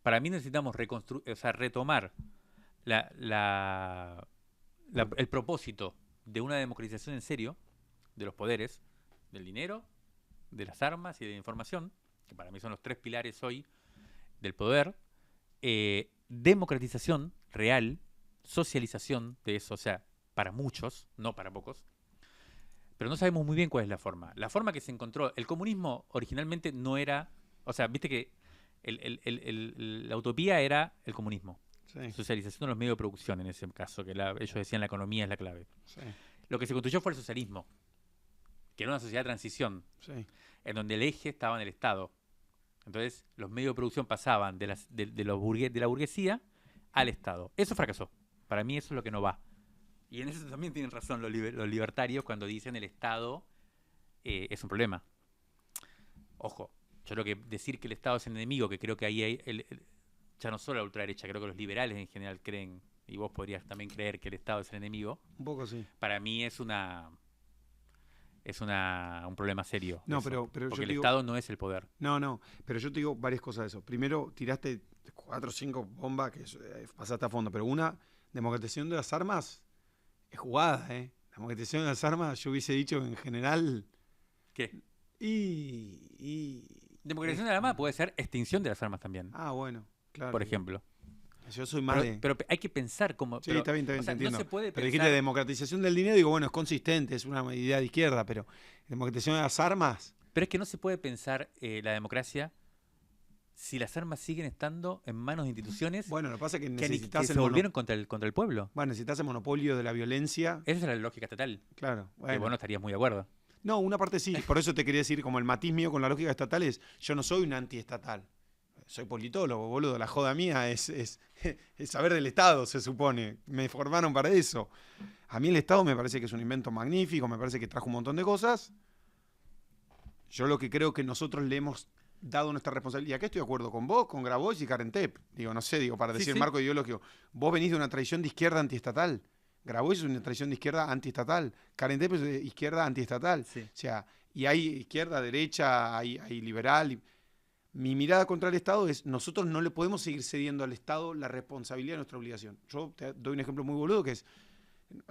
Para mí necesitamos retomar el propósito de una democratización en serio de los poderes, del dinero, de las armas y de la información, que para mí son los tres pilares hoy del poder. Democratización real, socialización de eso, o sea, para muchos, no para pocos. Pero no sabemos muy bien cuál es la forma. La forma que se encontró, el comunismo originalmente no era, o sea, viste que la utopía era el comunismo. Sí, Socialización de los medios de producción en ese caso, que ellos decían la economía es la clave. sí, Lo que se construyó fue el socialismo, que era una sociedad de transición, sí. en donde el eje estaba en el Estado. Entonces, los medios de producción pasaban de la burguesía al Estado. Eso fracasó. Para mí eso es lo que no va. Y en eso también tienen razón los libertarios cuando dicen el Estado es un problema. Ojo, yo creo que decir que el Estado es el enemigo, que creo que ahí hay, ya no solo la ultraderecha, creo que los liberales en general creen, y vos podrías también creer que el Estado es el enemigo, Un poco sí. para mí es un problema serio. No, eso, pero porque yo el te digo, Estado no es el poder. no, pero yo te digo varias cosas de eso. Primero, tiraste 4 o 5 bombas que pasaste a fondo, pero una, democratización de las armas, es jugada, ¿eh? La democratización de las armas, yo hubiese dicho en general, ¿Qué? y Democratización de la arma puede ser extinción de las armas también, bueno, claro. por ejemplo. Yo soy más de... Pero hay que pensar como... Sí, está bien, o sea, te entiendo. no se puede Pero pensar... dijiste democratización del dinero, digo, bueno, es consistente, es una idea de izquierda, pero democratización de las armas... Pero es que no se puede pensar la democracia si las armas siguen estando en manos de instituciones Bueno, lo que pasa es que que necesitas se volvieron contra el pueblo. Bueno, necesitas el monopolio de la violencia. Esa es la lógica estatal, Claro, que vos no bueno. estarías muy de acuerdo. No, una parte sí, por eso te quería decir, como el matiz mío con la lógica estatal es, yo no soy un antiestatal. Soy politólogo, boludo. La joda mía es saber del Estado, se supone. Me formaron para eso. A mí el Estado me parece que es un invento magnífico, me parece que trajo un montón de cosas. Yo lo que creo que nosotros le hemos dado nuestra responsabilidad. Acá estoy de acuerdo con vos, con Grabois y Karen Tepp. Digo, no sé, para Sí, decir sí. marco ideológico. Vos venís de una tradición de izquierda antiestatal. Grabois es una tradición de izquierda antiestatal. Karen Tepp es de izquierda antiestatal. Sí. O sea, y hay izquierda, derecha, hay liberal. Mi mirada contra el Estado es, nosotros no le podemos seguir cediendo al Estado la responsabilidad de nuestra obligación. Yo te doy un ejemplo muy boludo que es,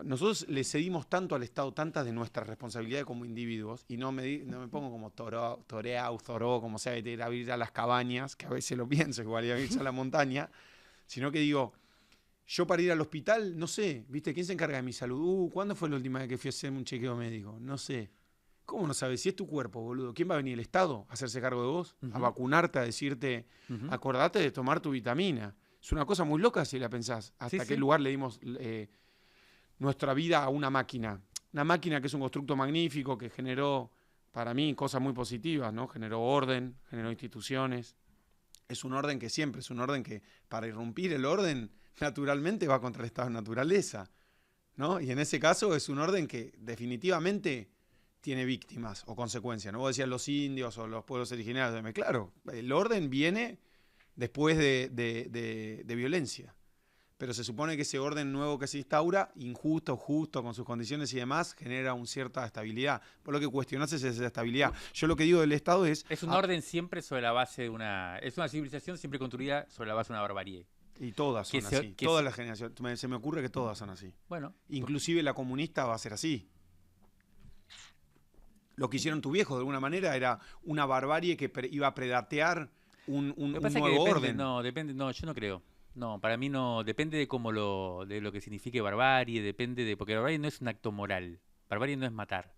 nosotros le cedimos tanto al Estado tantas de nuestras responsabilidades como individuos, y no me pongo como Zoró, como sea, de ir a las cabañas, que a veces lo pienso, igual ir a irse a la montaña, sino que digo, yo para ir al hospital, no sé, ¿viste? ¿Quién se encarga de mi salud? ¿Cuándo fue la última vez que fui a hacerme un chequeo médico? No sé. ¿Cómo no sabes? Si es tu cuerpo, boludo. ¿Quién va a venir? ¿El Estado a hacerse cargo de vos? A vacunarte, a decirte, acordate de tomar tu vitamina. Es una cosa muy loca si la pensás. ¿Hasta qué lugar le dimos nuestra vida a una máquina? Una máquina que es un constructo magnífico, que generó, para mí, cosas muy positivas, ¿no? Generó orden, generó instituciones. Es un orden que siempre, es un orden que, para irrumpir el orden, naturalmente va contra el estado de naturaleza, ¿no? Y en ese caso es un orden que definitivamente tiene víctimas o consecuencias, ¿no? Vos decías los indios o los pueblos originarios. Claro, el orden viene después de violencia. Pero se supone que ese orden nuevo que se instaura, injusto, justo, con sus condiciones y demás, genera una cierta estabilidad. Por lo que cuestionás es esa estabilidad. Yo lo que digo del Estado es... Es un orden siempre sobre la base de una... Es una civilización siempre construida sobre la base de una barbarie. Y todas son así. Todas las generaciones. Se me ocurre que todas son así. Bueno. Inclusive la comunista va a ser así. Lo que hicieron tus viejos, de alguna manera, era una barbarie que iba a predatear un nuevo orden. No, depende, no, yo no creo. No, para mí no, depende de de lo que signifique barbarie, porque barbarie no es un acto moral. Barbarie no es matar.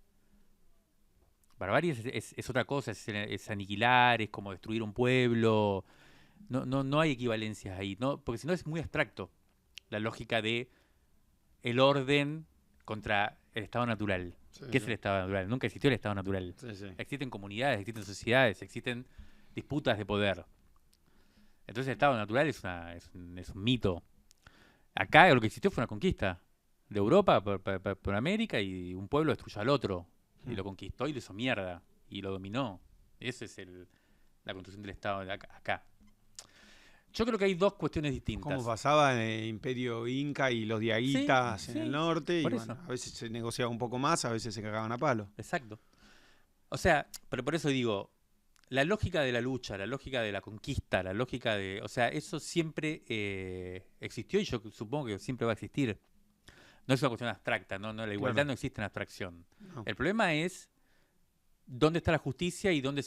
Barbarie es otra cosa, es aniquilar, es como destruir un pueblo. No hay equivalencias ahí, ¿no? Porque si no es muy abstracto la lógica de el orden contra el estado natural. Sí, ¿Qué es el estado natural? Nunca existió el estado natural. Sí. Existen comunidades, existen sociedades, existen disputas de poder. Entonces el estado natural es un mito. Acá lo que existió fue una conquista de Europa por América, y un pueblo destruyó al otro y lo conquistó y lo hizo mierda y lo dominó. Esa es la construcción del estado de acá. Yo creo que hay dos cuestiones distintas. Como pasaba en el Imperio Inca y los diaguitas en el norte, y bueno, a veces se negociaba un poco más, a veces se cagaban a palo. Exacto. O sea, pero por eso digo, la lógica de la lucha, la lógica de la conquista, la lógica de... O sea, eso siempre existió, y yo supongo que siempre va a existir. No es una cuestión abstracta, no, la igualdad no existe en abstracción. No. El problema es dónde está la justicia y dónde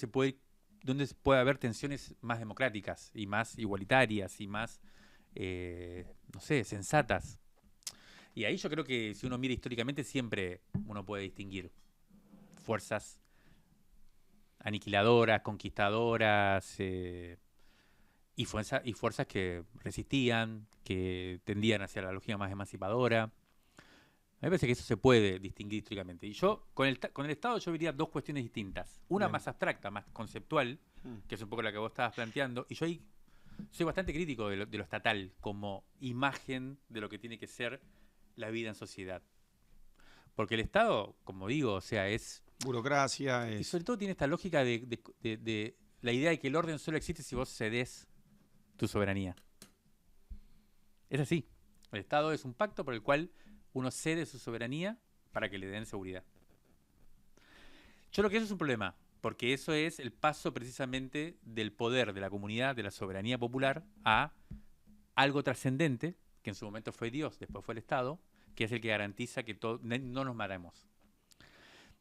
puede haber tensiones más democráticas y más igualitarias y más, no sé, sensatas. Y ahí yo creo que si uno mira históricamente siempre uno puede distinguir fuerzas aniquiladoras, conquistadoras, y fuerzas que resistían, que tendían hacia la lógica más emancipadora. A mí me parece que eso se puede distinguir históricamente. Y yo, con el Estado, yo vería dos cuestiones distintas. Una Bien. más abstracta, más conceptual, que es un poco la que vos estabas planteando. Y yo ahí soy bastante crítico de lo estatal como imagen de lo que tiene que ser la vida en sociedad. Porque el Estado, como digo, o sea, es... burocracia. Y sobre todo tiene esta lógica de la idea de que el orden solo existe si vos cedés tu soberanía. Es así. El Estado es un pacto por el cual uno cede su soberanía para que le den seguridad. Yo creo que eso es un problema, porque eso es el paso precisamente del poder de la comunidad, de la soberanía popular, a algo trascendente, que en su momento fue Dios, después fue el Estado, que es el que garantiza que no nos matemos.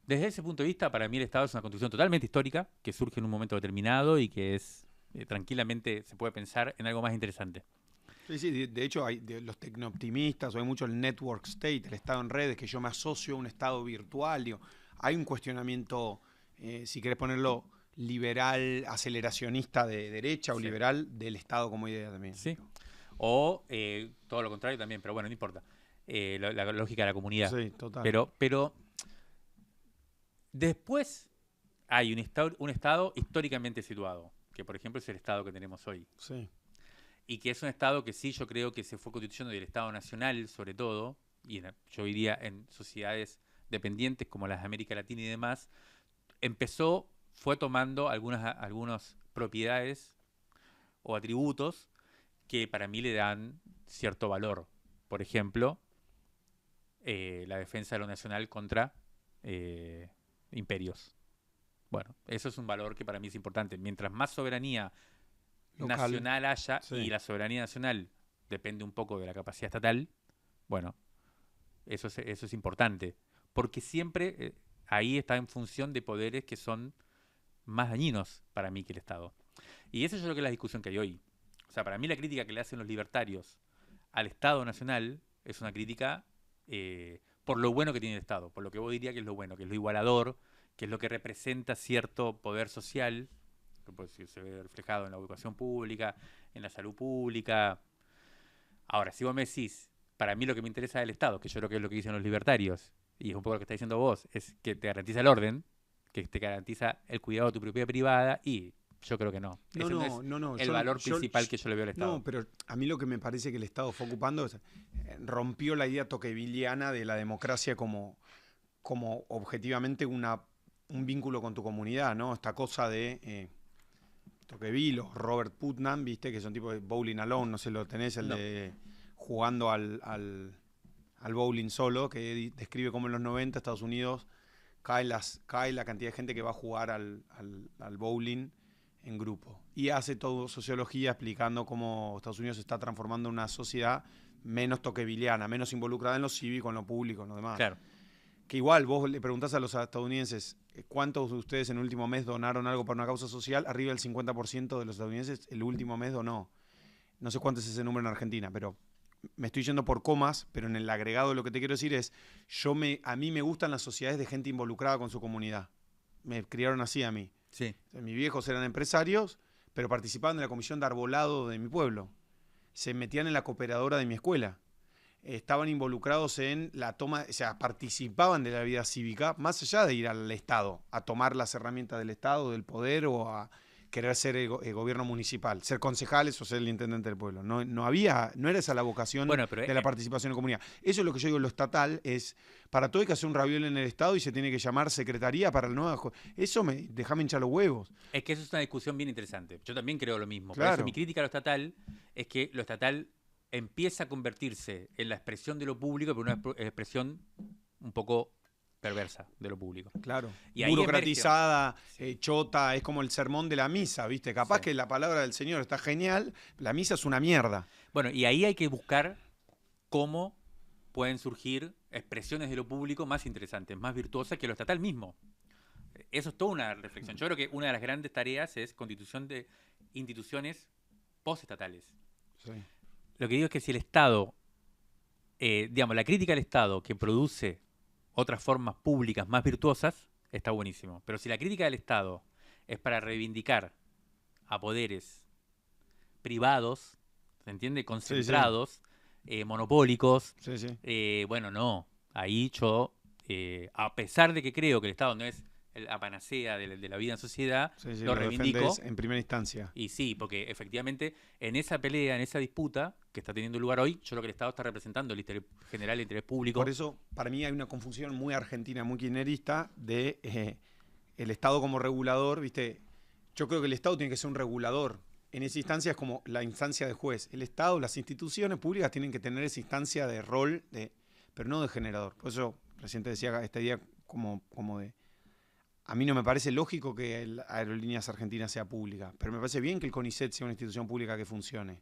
Desde ese punto de vista, para mí el Estado es una construcción totalmente histórica, que surge en un momento determinado y que es tranquilamente se puede pensar en algo más interesante. Sí, de hecho hay los tecnooptimistas, o hay mucho el network state, el estado en redes, que yo me asocio a un estado virtual. Digo, hay un cuestionamiento, si querés ponerlo, liberal, aceleracionista de derecha, o liberal del Estado como idea también. Sí. O todo lo contrario también, pero bueno, no importa. La lógica de la comunidad. Sí, total. Pero después hay un estado históricamente situado, que por ejemplo es el Estado que tenemos hoy. Sí. Y que es un Estado que sí, yo creo que se fue constituyendo del Estado Nacional, sobre todo, y yo diría en sociedades dependientes como las de América Latina y demás, fue tomando algunas propiedades o atributos que para mí le dan cierto valor. Por ejemplo, la defensa de lo nacional contra imperios. Bueno, eso es un valor que para mí es importante. Mientras más soberanía local, nacional haya, sí, y la soberanía nacional depende un poco de la capacidad estatal, bueno, eso es importante, porque siempre ahí está en función de poderes que son más dañinos para mí que el Estado. Y eso yo creo que es la discusión que hay hoy. O sea, para mí la crítica que le hacen los libertarios al Estado nacional es una crítica por lo bueno que tiene el Estado, por lo que vos dirías que es lo bueno, que es lo igualador, que es lo que representa cierto poder social, que se ve reflejado en la educación pública, en la salud pública. Ahora, si vos me decís, para mí lo que me interesa del Estado, que yo creo que es lo que dicen los libertarios, y es un poco lo que está diciendo vos, es que te garantiza el orden, que te garantiza el cuidado de tu propiedad privada, y yo creo que no. Ese no es el valor principal que yo le veo al Estado. No, pero a mí lo que me parece que el Estado fue ocupando es, rompió la idea tocquevilliana de la democracia como objetivamente un vínculo con tu comunidad, ¿no? Esta cosa de Tocqueville o Robert Putnam, ¿viste? Que son tipo de bowling alone, no sé, lo tenés, de jugando al bowling solo, que describe cómo en los 90 Estados Unidos cae la cantidad de gente que va a jugar al bowling en grupo. Y hace todo sociología explicando cómo Estados Unidos se está transformando en una sociedad menos toqueviliana, menos involucrada en lo cívico, en lo público, en lo demás. Claro. Que igual vos le preguntás a los estadounidenses cuántos de ustedes en el último mes donaron algo para una causa social, arriba del 50% de los estadounidenses el último mes donó. No sé cuánto es ese número en Argentina, pero me estoy yendo por comas, pero en el agregado lo que te quiero decir es, a mí me gustan las sociedades de gente involucrada con su comunidad. Me criaron así a mí. Sí. Mis viejos eran empresarios, pero participaban de la comisión de arbolado de mi pueblo. Se metían en la cooperadora de mi escuela. Estaban involucrados en la toma, o sea, participaban de la vida cívica, más allá de ir al Estado, a tomar las herramientas del Estado, del poder, o a querer ser el gobierno municipal, ser concejales o ser el intendente del pueblo. No era esa la vocación de la participación en comunidad. Eso es lo que yo digo, lo estatal es, para todo hay que hacer un ravioli en el Estado y se tiene que llamar secretaría para el nuevo. Eso déjame hinchar los huevos. Es que eso es una discusión bien interesante. Yo también creo lo mismo. Claro. Por eso mi crítica a lo estatal es que lo estatal empieza a convertirse en la expresión de lo público, pero una expresión un poco perversa de lo público. Claro. Y burocratizada, chota, es como el sermón de la misa, ¿viste? Capaz que la palabra del Señor está genial, la misa es una mierda. Bueno, y ahí hay que buscar cómo pueden surgir expresiones de lo público más interesantes, más virtuosas que lo estatal mismo. Eso es toda una reflexión. Yo creo que una de las grandes tareas es constitución de instituciones postestatales. Sí. Lo que digo es que si el Estado, la crítica al Estado que produce otras formas públicas más virtuosas, está buenísimo. Pero si la crítica del Estado es para reivindicar a poderes privados, ¿se entiende? Concentrados, monopólicos, bueno, no. Ahí yo, a pesar de que creo que el Estado no es la panacea de la vida en sociedad, lo reivindico en primera instancia. Y sí, porque efectivamente en esa pelea, en esa disputa que está teniendo lugar hoy, yo creo que el Estado está representando el interés general, el interés público. Por eso, para mí hay una confusión muy argentina, muy kirchnerista de el Estado como regulador, ¿viste? Yo creo que el Estado tiene que ser un regulador. En esa instancia es como la instancia de juez. El Estado, las instituciones públicas tienen que tener esa instancia de rol, pero no de generador. Por eso recién te decía este día como de... A mí no me parece lógico que Aerolíneas Argentinas sea pública, pero me parece bien que el CONICET sea una institución pública que funcione.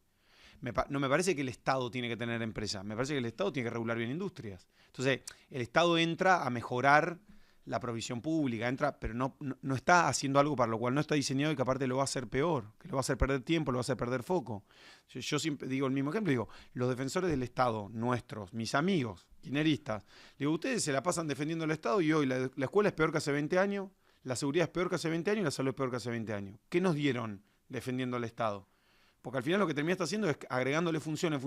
No me parece que el Estado tiene que tener empresas, me parece que el Estado tiene que regular bien industrias. Entonces, el Estado entra a mejorar la provisión pública, pero no está haciendo algo para lo cual no está diseñado y que aparte lo va a hacer peor, que lo va a hacer perder tiempo, lo va a hacer perder foco. Yo siempre digo el mismo ejemplo, digo, los defensores del Estado, nuestros, mis amigos, kirchneristas, digo, ustedes se la pasan defendiendo el Estado y hoy la escuela es peor que hace 20 años, la seguridad es peor que hace 20 años y la salud es peor que hace 20 años. ¿Qué nos dieron defendiendo al Estado? Porque al final lo que termina haciendo es agregándole funciones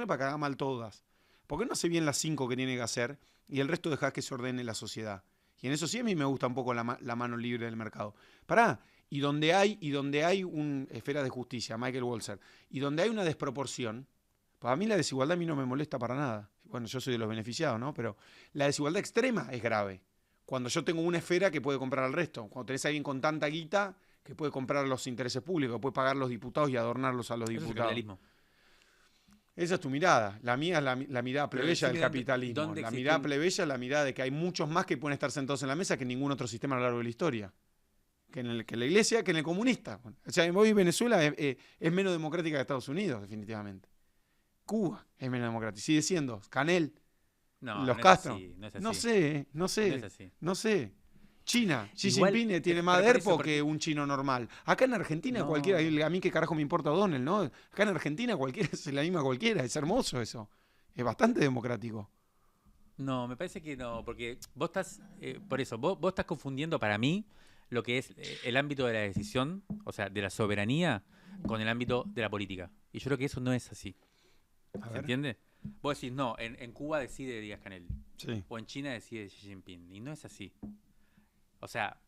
para que haga mal todas. ¿Por qué no hace bien las 5 que tiene que hacer y el resto deja que se ordene la sociedad? Y en eso sí a mí me gusta un poco la mano libre del mercado. Y donde hay una esfera de justicia, Michael Walzer, y donde hay una desproporción, para mí la desigualdad a mí no me molesta para nada. Bueno, yo soy de los beneficiados, ¿no? Pero la desigualdad extrema es grave. Cuando yo tengo una esfera que puede comprar al resto. Cuando tenés a alguien con tanta guita que puede comprar los intereses públicos, que puede pagar los diputados y adornarlos a los diputados. Eso es capitalismo. Esa es tu mirada. La mía es la mirada plebeya del capitalismo. La mirada plebeya es la mirada de que hay muchos más que pueden estar sentados en la mesa que en ningún otro sistema a lo largo de la historia. Que en la iglesia, que en el comunista. O sea, hoy Venezuela es menos democrática que Estados Unidos, definitivamente. Cuba es menos democrática. Sigue siendo. Canel. Los Castro. No sé. No sé. China. Xi Jinping tiene más derpo que un chino normal. Acá en Argentina cualquiera, a mí qué carajo me importa O'Donnell, ¿no? Acá en Argentina cualquiera es la misma cualquiera. Es hermoso eso. Es bastante democrático. No, me parece que no, porque vos estás, por eso, vos estás confundiendo para mí lo que es el ámbito de la decisión, o sea, de la soberanía, con el ámbito de la política. Y yo creo que eso no es así. ¿Se entiende? Vos decís, no, en Cuba decide Díaz-Canel. Sí. O en China decide Xi Jinping. Y no es así. O sea,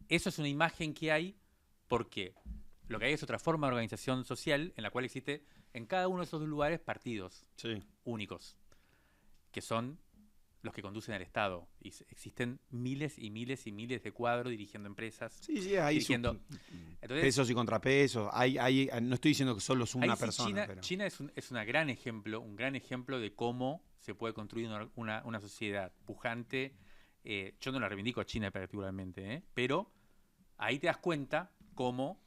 eso es una imagen que hay porque lo que hay es otra forma de organización social en la cual existe en cada uno de esos lugares partidos únicos, que son los que conducen al Estado. Y existen miles y miles y miles de cuadros dirigiendo empresas. Sí, hay dirigiendo... Entonces, pesos y contrapesos. No estoy diciendo que solo es una persona. China es un gran ejemplo de cómo se puede construir una sociedad pujante. Yo no la reivindico a China particularmente, pero ahí te das cuenta como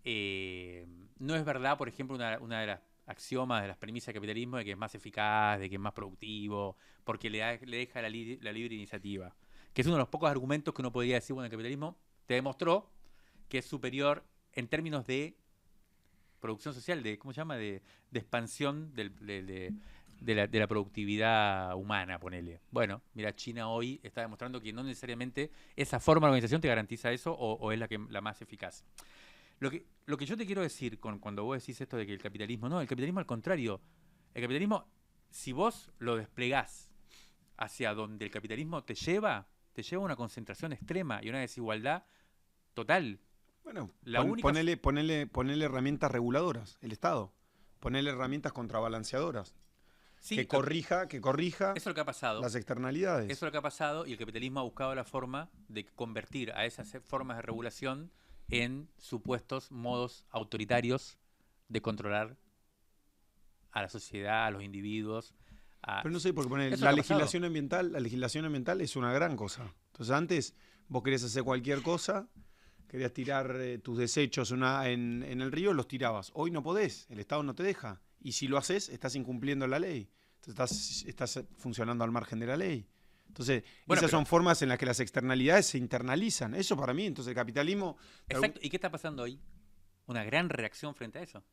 no es verdad, por ejemplo, una de las axiomas, de las premisas del capitalismo, de que es más eficaz, de que es más productivo, porque le deja la libre iniciativa. Que es uno de los pocos argumentos que uno podría decir, bueno, el capitalismo te demostró que es superior en términos de producción social, de, ¿cómo se llama? De expansión de la productividad humana, ponele. Bueno, mira, China hoy está demostrando que no necesariamente esa forma de organización te garantiza eso o es la más eficaz. Lo que yo te quiero decir cuando vos decís esto de que el capitalismo al contrario. El capitalismo, si vos lo desplegás hacia donde el capitalismo te lleva a una concentración extrema y una desigualdad total. Bueno, ponele herramientas reguladoras, el Estado. Ponele herramientas contrabalanceadoras. Sí, que corrija eso es lo que ha pasado. Las externalidades. Eso es lo que ha pasado y el capitalismo ha buscado la forma de convertir a esas formas de regulación en supuestos modos autoritarios de controlar a la sociedad, a los individuos. Pero no sé, porque la legislación ambiental es una gran cosa. Entonces antes vos querías hacer cualquier cosa, querías tirar tus desechos en el río, los tirabas. Hoy no podés, el Estado no te deja. Y si lo haces, estás incumpliendo la ley. Entonces estás funcionando al margen de la ley. Entonces, esas son formas en las que las externalidades se internalizan. Eso para mí, entonces el capitalismo... Exacto. ¿Y qué está pasando hoy? Una gran reacción frente a eso.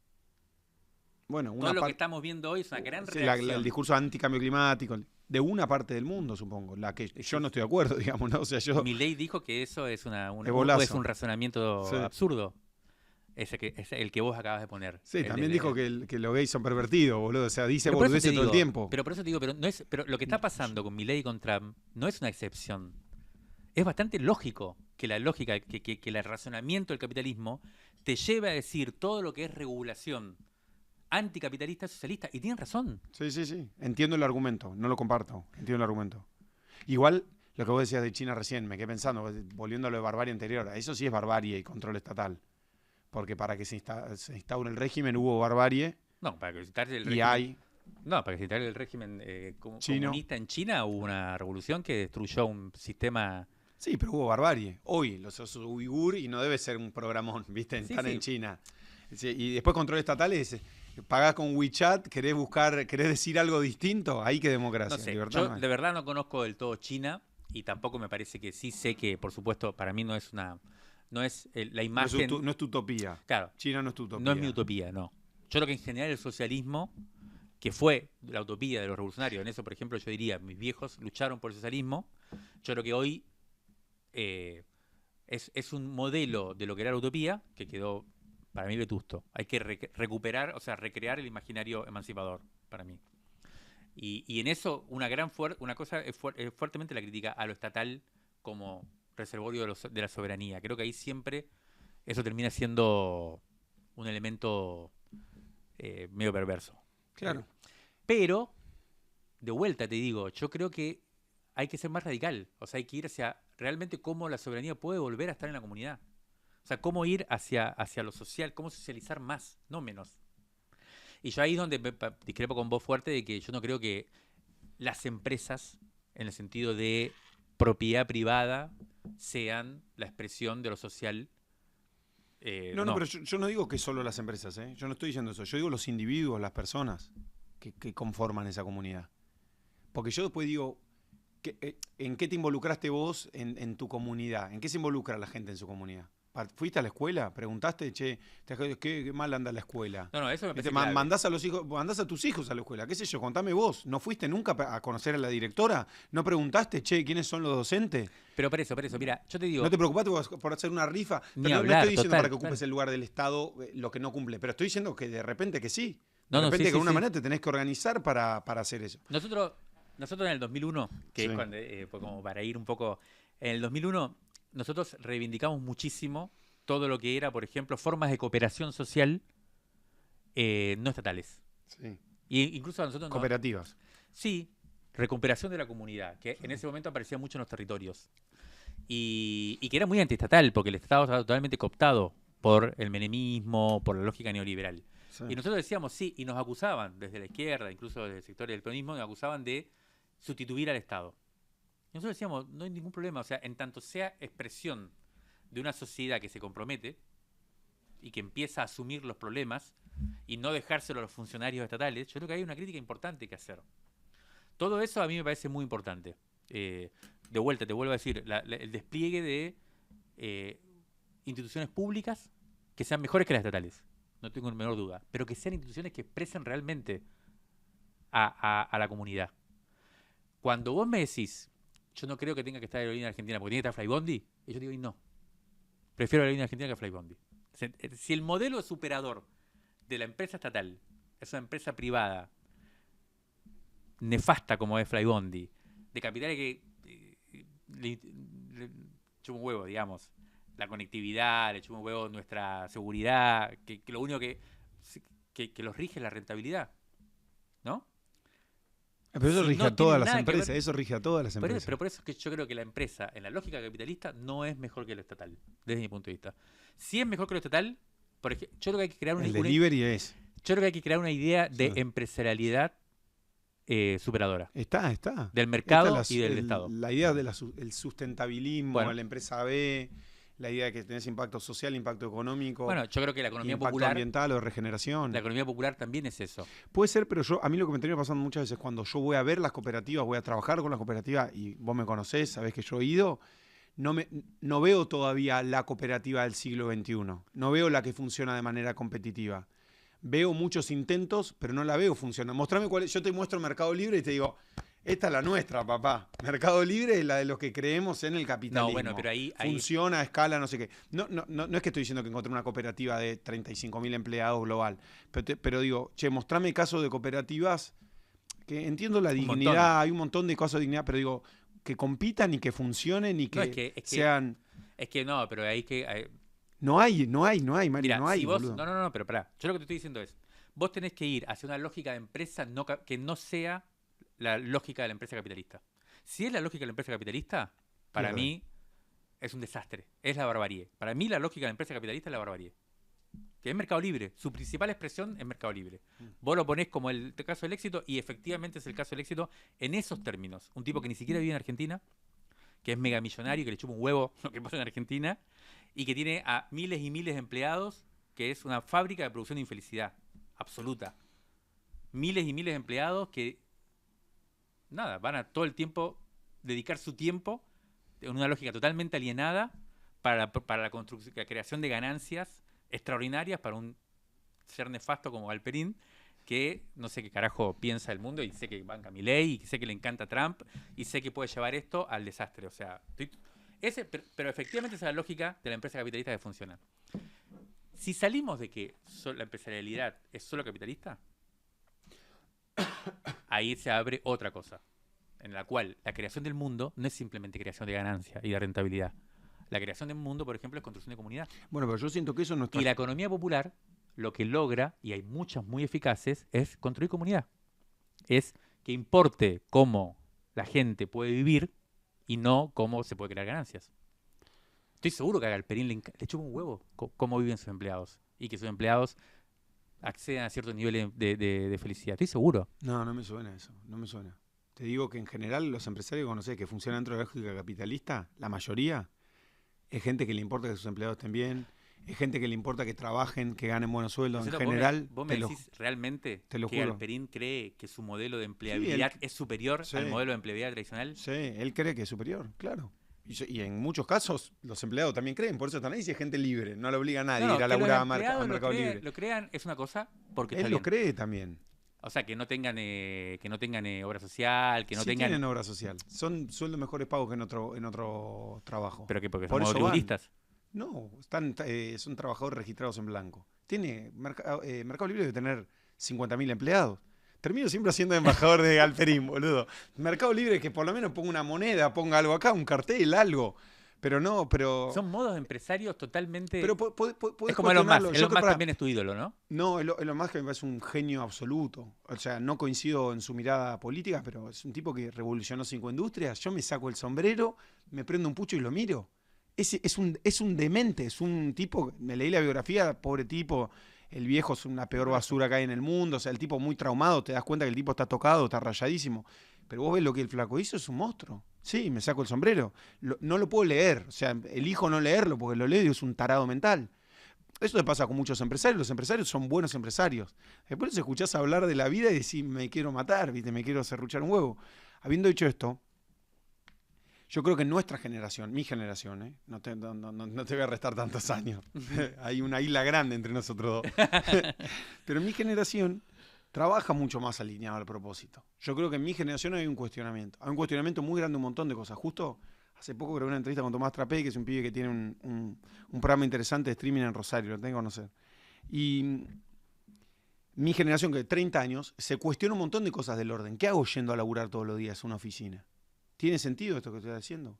Bueno, todo lo que estamos viendo hoy es una gran reacción. El discurso anticambio climático, de una parte del mundo, supongo, la que yo no estoy de acuerdo, digamos, ¿no? O sea, Milei dijo que eso es es un razonamiento absurdo. Es el que vos acabas de poner. Sí, también dijo que los gays son pervertidos, boludo. O sea, dice boludeces todo el tiempo. Pero por eso te digo, pero lo que está pasando con Milei y con Trump no es una excepción. Es bastante lógico que la lógica, que el razonamiento del capitalismo te lleve a decir todo lo que es regulación anticapitalista socialista. Y tienen razón. Sí. Entiendo el argumento. No lo comparto. Entiendo el argumento. Igual, lo que vos decías de China recién, me quedé pensando, volviendo a lo de barbarie anterior. Eso sí es barbarie y control estatal. Porque para que se instaure el régimen hubo barbarie. No, para que se instaure el régimen. Y hay. No, para que se instaure el régimen comunista en China hubo una revolución que destruyó un sistema. Sí, pero hubo barbarie. Hoy los uigur y no debe ser un programón, ¿viste? Están en China. Y después control estatal es. Pagás con WeChat, querés decir algo distinto, ahí que democracia. No sé, libertad yo de verdad no conozco del todo China y tampoco me parece que sí sé que, por supuesto, para mí no es la imagen. No es tu utopía. Claro. China no es tu utopía. No es mi utopía, no. Yo creo que en general el socialismo, que fue la utopía de los revolucionarios, en eso, por ejemplo, yo diría, mis viejos lucharon por el socialismo. Yo creo que hoy es un modelo de lo que era la utopía que quedó, para mí, vetusto. Hay que recuperar, o sea, recrear el imaginario emancipador, para mí. Y en eso, una cosa es fuertemente la crítica a lo estatal como reservorio de la soberanía. Creo que ahí siempre eso termina siendo un elemento medio perverso. Claro. Pero, de vuelta te digo, yo creo que hay que ser más radical. O sea, hay que ir hacia realmente cómo la soberanía puede volver a estar en la comunidad. O sea, cómo ir hacia lo social, cómo socializar más, no menos. Y yo ahí es donde discrepo con vos fuerte de que yo no creo que las empresas, en el sentido de propiedad privada, sean la expresión de lo social. No, pero yo no digo que solo las empresas, ¿eh? Yo no estoy diciendo eso. Yo digo los individuos, las personas que conforman esa comunidad. Porque yo después digo, ¿en qué te involucraste vos en tu comunidad? ¿En qué se involucra la gente en su comunidad? ¿Fuiste a la escuela? ¿Preguntaste, qué mal anda la escuela? No, eso me parece mandás a tus hijos a la escuela, qué sé yo, contame vos. ¿No fuiste nunca a conocer a la directora? ¿No preguntaste, quiénes son los docentes? Pero por eso, mira, yo te digo... ¿No te preocupaste por hacer una rifa? Pero no estoy diciendo para que ocupes el lugar del Estado lo que no cumple, pero estoy diciendo que de repente que sí. De repente que de alguna manera te tenés que organizar para hacer eso. Nosotros en el 2001, que es cuando, como para ir un poco... En el 2001... Nosotros reivindicamos muchísimo todo lo que era, por ejemplo, formas de cooperación social no estatales. Sí. Y incluso a nosotros... Cooperativas. Sí, recuperación de la comunidad, que en ese momento aparecía mucho en los territorios. Y que era muy antiestatal, porque el Estado estaba totalmente cooptado por el menemismo, por la lógica neoliberal. Sí. Y nosotros decíamos, sí, y nos acusaban desde la izquierda, incluso desde el sector del peronismo, nos acusaban de sustituir al Estado. Y nosotros decíamos, no hay ningún problema, o sea, en tanto sea expresión de una sociedad que se compromete y que empieza a asumir los problemas y no dejárselo a los funcionarios estatales, yo creo que hay una crítica importante que hacer. Todo eso a mí me parece muy importante. De vuelta, te vuelvo a decir, el despliegue de instituciones públicas que sean mejores que las estatales, no tengo la menor duda, pero que sean instituciones que expresen realmente a la comunidad. Cuando vos me decís, yo no creo que tenga que estar Aerolínea Argentina porque tiene que estar Flybondi, y yo digo, y no, prefiero Aerolínea Argentina que Flybondi. Si el modelo superador de la empresa estatal es una empresa privada nefasta como es Flybondi, de capitales que le chupa un huevo, digamos, la conectividad, le chupa un huevo nuestra seguridad, que lo único que los rige es la rentabilidad, ¿no? Pero eso rige a todas las empresas, eso rige a todas las empresas. Pero por eso es que yo creo que la empresa, en la lógica capitalista, no es mejor que lo estatal, desde mi punto de vista. Si es mejor que lo estatal, por ejemplo, yo creo que hay que crear una idea de empresarialidad superadora. Está. Del mercado y del Estado. La idea del sustentabilismo, la empresa B, la idea de que tenés impacto social, impacto económico. Bueno, yo creo que la economía impacto popular, ambiental o de regeneración. La economía popular también es eso. Puede ser, pero a mí lo que me termina pasando muchas veces cuando yo voy a ver las cooperativas, voy a trabajar con las cooperativas, y vos me conocés, sabés que yo he ido, no veo todavía la cooperativa del siglo XXI. No veo la que funciona de manera competitiva. Veo muchos intentos, pero no la veo funcionar. Mostrame cuál es. Yo te muestro Mercado Libre y te digo, esta es la nuestra, papá. Mercado Libre es la de los que creemos en el capitalismo. No, bueno, pero ahí funciona a escala, no sé qué. No es que estoy diciendo que encontré una cooperativa de 35.000 empleados global. Pero digo, mostrame casos de cooperativas que entiendo la dignidad, hay un montón de casos de dignidad, pero digo, que compitan y que funcionen y que sean... Es que no, pero ahí que... No hay, Mario, mira, no hay. Si vos, no, pero pará. Yo lo que te estoy diciendo es, vos tenés que ir hacia una lógica de empresa que no sea la lógica de la empresa capitalista. Si es la lógica de la empresa capitalista, para mí es un desastre, es la barbarie. Para mí la lógica de la empresa capitalista es la barbarie. Que es Mercado Libre, su principal expresión es Mercado Libre. Vos lo ponés como el caso del éxito y efectivamente es el caso del éxito en esos términos. Un tipo que ni siquiera vive en Argentina, que es mega millonario, que le chupa un huevo lo que pasa en Argentina, y que tiene a miles y miles de empleados, que es una fábrica de producción de infelicidad absoluta. Miles y miles de empleados que, nada, van a todo el tiempo dedicar su tiempo en una lógica totalmente alienada para la creación de ganancias extraordinarias para un ser nefasto como Galperín, que no sé qué carajo piensa el mundo, y sé que banca Milei, y sé que le encanta Trump, y sé que puede llevar esto al desastre. O sea, pero efectivamente esa es la lógica de la empresa capitalista que funciona. Si salimos de que la empresarialidad es solo capitalista, ahí se abre otra cosa, en la cual la creación del mundo no es simplemente creación de ganancia y de rentabilidad. La creación del mundo, por ejemplo, es construcción de comunidad. Bueno, pero yo siento que eso no está... Y la economía popular lo que logra, y hay muchas muy eficaces, es construir comunidad. Es que importe cómo la gente puede vivir y no cómo se puede crear ganancias. Estoy seguro que a Galperín le chupa un huevo cómo viven sus empleados y que sus empleados accedan a ciertos niveles de felicidad. Estoy seguro. No me suena eso, no me suena. Te digo que en general los empresarios que conocés que funcionan dentro de la lógica capitalista, la mayoría, es gente que le importa que sus empleados estén bien, es gente que le importa que trabajen, que ganen buenos sueldos. En general, ¿Vos me decís realmente que Galperín cree que su modelo de empleabilidad es superior al modelo de empleabilidad tradicional? Sí, él cree que es superior, claro. Y en muchos casos los empleados también creen, por eso están ahí, si es gente libre, no le obliga a nadie a ir a laburar a Mercado Libre. Lo crean es una cosa porque él está lo cree también. O sea, que no tengan obra social, que no tengan... tienen obra social. Son sueldos mejores pagos que en otro trabajo. ¿Pero qué? ¿Porque son monotributistas? No, son trabajadores registrados en blanco. Mercado Libre debe tener 50.000 empleados. Termino siempre siendo embajador de Galperín, boludo. Mercado Libre que por lo menos ponga una moneda, ponga algo acá, un cartel, algo. Pero... Son modos de empresarios totalmente... Pero es como Elon Musk. Elon Musk también es tu ídolo, ¿no? No, Elon Musk me parece un genio absoluto. O sea, no coincido en su mirada política, pero es un tipo que revolucionó 5 industrias. Yo me saco el sombrero, me prendo un pucho y lo miro. Es un demente, es un tipo... Me leí la biografía, pobre tipo... El viejo es una peor basura que hay en el mundo. O sea, el tipo muy traumado, te das cuenta que el tipo está tocado, está rayadísimo. Pero vos ves lo que el flaco hizo, es un monstruo. Sí, me saco el sombrero. No lo puedo leer, o sea, elijo no leerlo porque lo leo y es un tarado mental. Eso te pasa con muchos empresarios, los empresarios son buenos empresarios. Después escuchás hablar de la vida y decís, me quiero matar, ¿viste? Me quiero serruchar un huevo. Habiendo dicho esto, yo creo que nuestra generación, mi generación, no te voy a restar tantos años, hay una isla grande entre nosotros dos, pero mi generación trabaja mucho más alineado al propósito. Yo creo que en mi generación hay un cuestionamiento muy grande, un montón de cosas. Justo hace poco grabé una entrevista con Tomás Trapey, que es un pibe que tiene un programa interesante de streaming en Rosario, lo tengo que conocer. Y mi generación, que de 30 años, se cuestiona un montón de cosas del orden. ¿Qué hago yendo a laburar todos los días a una oficina? ¿Tiene sentido esto que estoy haciendo?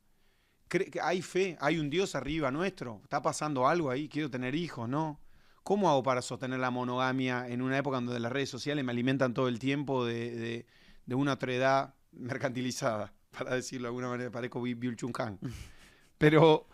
¿Hay fe? ¿Hay un Dios arriba nuestro? ¿Está pasando algo ahí? ¿Quiero tener hijos? ¿No? ¿Cómo hago para sostener la monogamia en una época donde las redes sociales me alimentan todo el tiempo de una otredad mercantilizada? Para decirlo de alguna manera, parezco Byul Chun Han. Pero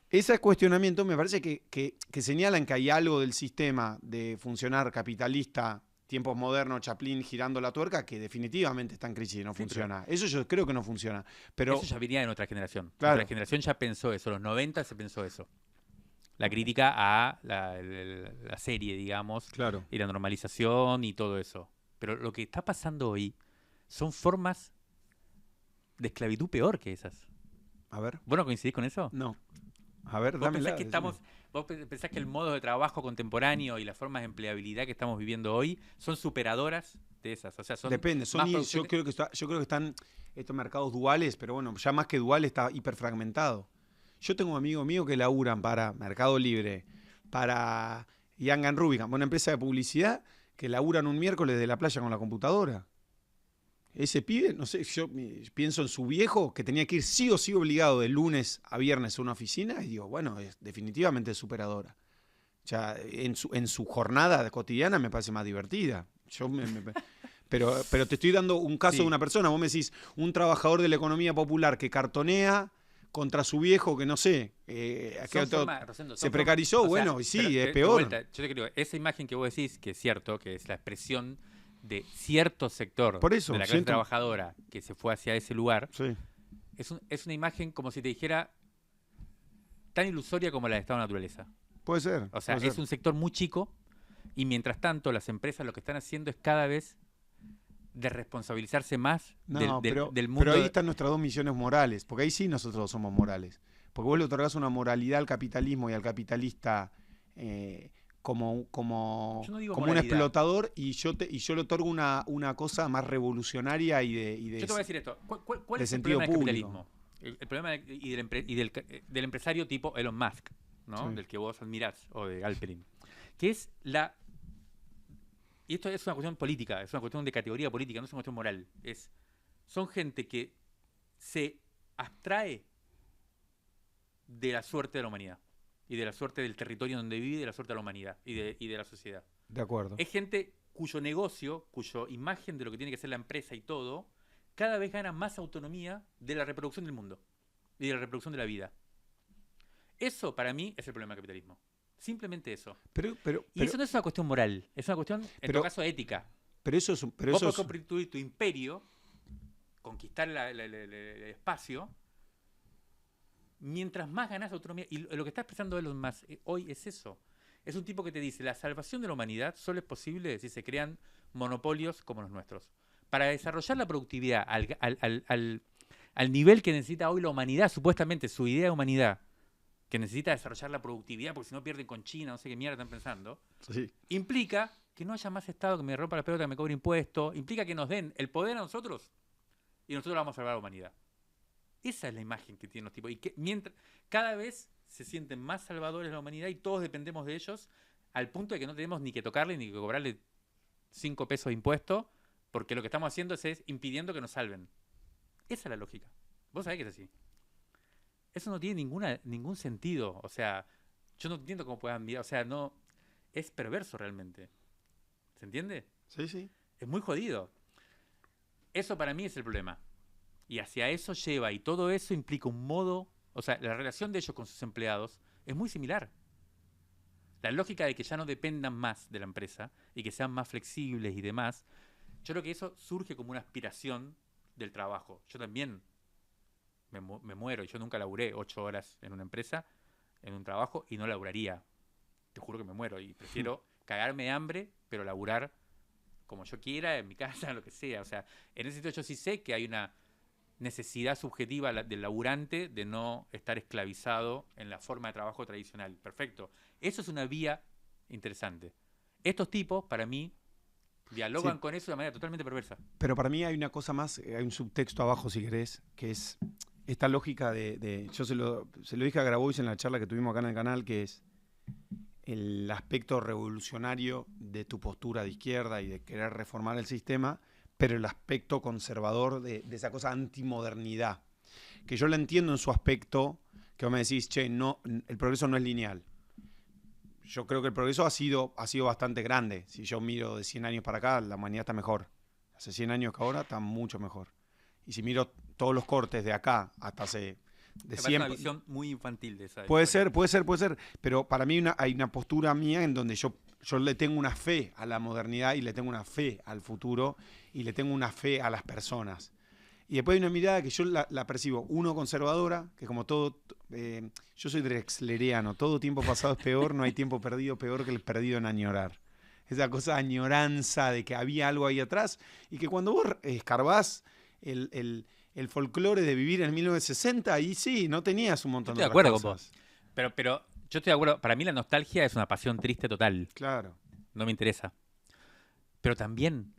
ese cuestionamiento me parece que señalan que hay algo del sistema de funcionar capitalista, tiempos modernos, Chaplin girando la tuerca, que definitivamente está en crisis y no funciona. Eso yo creo que no funciona. Pero eso ya venía de nuestra generación. Claro. Nuestra generación ya pensó eso. En los 90 se pensó eso. La crítica a la serie, digamos, claro. Y la normalización y todo eso. Pero lo que está pasando hoy son formas de esclavitud peor que esas. A ver. ¿Vos no coincidís con eso? No. A ver, ¿Vos pensás que el modo de trabajo contemporáneo y las formas de empleabilidad que estamos viviendo hoy son superadoras de esas? O sea, son Depende. Yo creo que están estos mercados duales, pero bueno, ya más que dual está hiperfragmentado. Yo tengo un amigo mío que laburan para Mercado Libre, para Young & Rubicam, una empresa de publicidad que laburan un miércoles de la playa con la computadora. Ese pibe, no sé, yo pienso en su viejo que tenía que ir sí o sí obligado de lunes a viernes a una oficina y digo, bueno, es definitivamente superadora. O sea, en su jornada cotidiana me parece más divertida. Pero te estoy dando un caso de una persona. Vos me decís, un trabajador de la economía popular que cartonea contra su viejo que no sé, se precarizó, bueno, y sí, es peor. Vuelta, yo te creo, esa imagen que vos decís, que es cierto, que es la expresión de cierto sector de la clase trabajadora que se fue hacia ese lugar, es una imagen como si te dijera tan ilusoria como la de estado de naturaleza. Puede ser. O sea, es un sector muy chico y mientras tanto las empresas lo que están haciendo es cada vez de responsabilizarse más del mundo. Pero ahí están nuestras dos misiones morales, porque ahí sí nosotros somos morales. Porque vos le otorgás una moralidad al capitalismo y al capitalista como un explotador y yo le otorgo una cosa más revolucionaria y de yo te voy a decir esto. ¿Cuál es el problema del capitalismo? El problema del empresario tipo Elon Musk, ¿no? Sí. Del que vos admirás, o de Galperin. Que es y esto es una cuestión política, es una cuestión de categoría política, no es una cuestión moral. Son gente que se abstrae de la suerte de la humanidad y de la suerte del territorio donde vive, de la suerte de la humanidad y de la sociedad. De acuerdo. Es gente cuyo negocio, cuya imagen de lo que tiene que ser la empresa y todo, cada vez gana más autonomía de la reproducción del mundo y de la reproducción de la vida. Eso, para mí, es el problema del capitalismo. Simplemente eso. Y eso no es una cuestión moral, es una cuestión, en todo caso, ética. Vos podés construir tu imperio, conquistar el espacio, mientras más ganás autonomía. Y lo que está expresando Elon Musk hoy es eso. Es un tipo que te dice, la salvación de la humanidad solo es posible si se crean monopolios como los nuestros. Para desarrollar la productividad al nivel que necesita hoy la humanidad, supuestamente su idea de humanidad, que necesita desarrollar la productividad, porque si no pierden con China, no sé qué mierda están pensando, implica que no haya más Estado que me rompa la pelota, que me cobre impuestos, implica que nos den el poder a nosotros y nosotros vamos a salvar a la humanidad. Esa es la imagen que tienen los tipos. Y que cada vez se sienten más salvadores de la humanidad y todos dependemos de ellos, al punto de que no tenemos ni que tocarle ni que cobrarle 5 pesos de impuesto, porque lo que estamos haciendo es impidiendo que nos salven. Esa es la lógica. Vos sabés que es así. Eso no tiene ningún sentido. O sea, yo no entiendo cómo puedan mirar. O sea, no. Es perverso realmente. ¿Se entiende? Sí. Es muy jodido. Eso para mí es el problema. Y hacia eso lleva. Y todo eso implica un modo. O sea, la relación de ellos con sus empleados es muy similar. La lógica de que ya no dependan más de la empresa y que sean más flexibles y demás. Yo creo que eso surge como una aspiración del trabajo. Yo también me muero. Yo nunca laburé 8 horas en una empresa, en un trabajo, y no laburaría. Te juro que me muero. Y prefiero cagarme de hambre, pero laburar como yo quiera, en mi casa, lo que sea. O sea, en ese sentido yo sí sé que hay una necesidad subjetiva del laburante de no estar esclavizado en la forma de trabajo tradicional. Perfecto. Eso es una vía interesante. Estos tipos, para mí, dialogan con eso de manera totalmente perversa. Pero para mí hay una cosa más, hay un subtexto abajo, si querés, que es esta lógica yo se lo dije a Grabois en la charla que tuvimos acá en el canal, que es el aspecto revolucionario de tu postura de izquierda y de querer reformar el sistema, pero el aspecto conservador de esa cosa antimodernidad, que yo la entiendo en su aspecto, que vos me decís, che, no, el progreso no es lineal. Yo creo que el progreso ha sido bastante grande. Si yo miro de 100 años para acá, la humanidad está mejor. Hace 100 años que ahora está mucho mejor. Y si miro todos los cortes de acá hasta hace... Me parece una visión muy infantil de esa puede historia. ser. Pero para mí hay una postura mía en donde yo le tengo una fe a la modernidad y le tengo una fe al futuro y le tengo una fe a las personas. Y después hay una mirada que yo la percibo, uno conservadora, que como todo, yo soy drexleriano, todo tiempo pasado es peor, no hay tiempo perdido peor que el perdido en añorar. Esa cosa añoranza de que había algo ahí atrás y que cuando vos escarbás el folclore de vivir en 1960, ahí sí, no tenías un montón de otras cosas. Con vos. Pero yo estoy de acuerdo, para mí la nostalgia es una pasión triste total. Claro. No me interesa. Pero también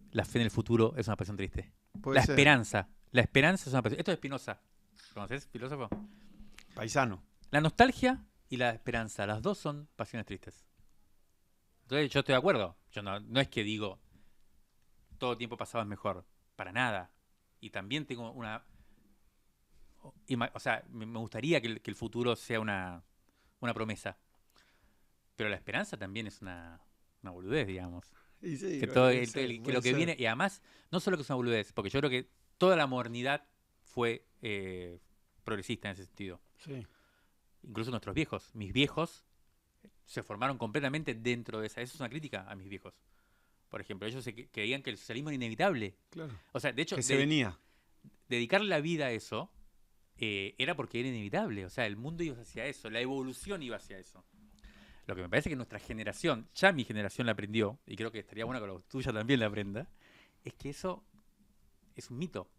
la fe en el futuro es una pasión triste. La esperanza es una pasión. Esto es Spinoza. ¿Conoces, filósofo? Paisano. La nostalgia y la esperanza, las dos son pasiones tristes. Entonces yo estoy de acuerdo. Yo no es que digo todo tiempo pasado es mejor. Para nada. Y también tengo una... O sea, me gustaría que el futuro sea una promesa. Pero la esperanza también es una boludez, digamos. Y sí, que lo que viene... Y además, no solo que es una boludez, porque yo creo que toda la modernidad fue progresista en ese sentido. Sí. Incluso nuestros viejos. Mis viejos se formaron completamente dentro de esa. Eso es una crítica a mis viejos. Por ejemplo, ellos creían que el socialismo era inevitable. Claro. O sea, de hecho, que se venía. Dedicarle la vida a eso era porque era inevitable. O sea, el mundo iba hacia eso, la evolución iba hacia eso. Lo que me parece que nuestra generación, ya mi generación la aprendió, y creo que estaría bueno que la tuya también la aprenda, es que eso es un mito.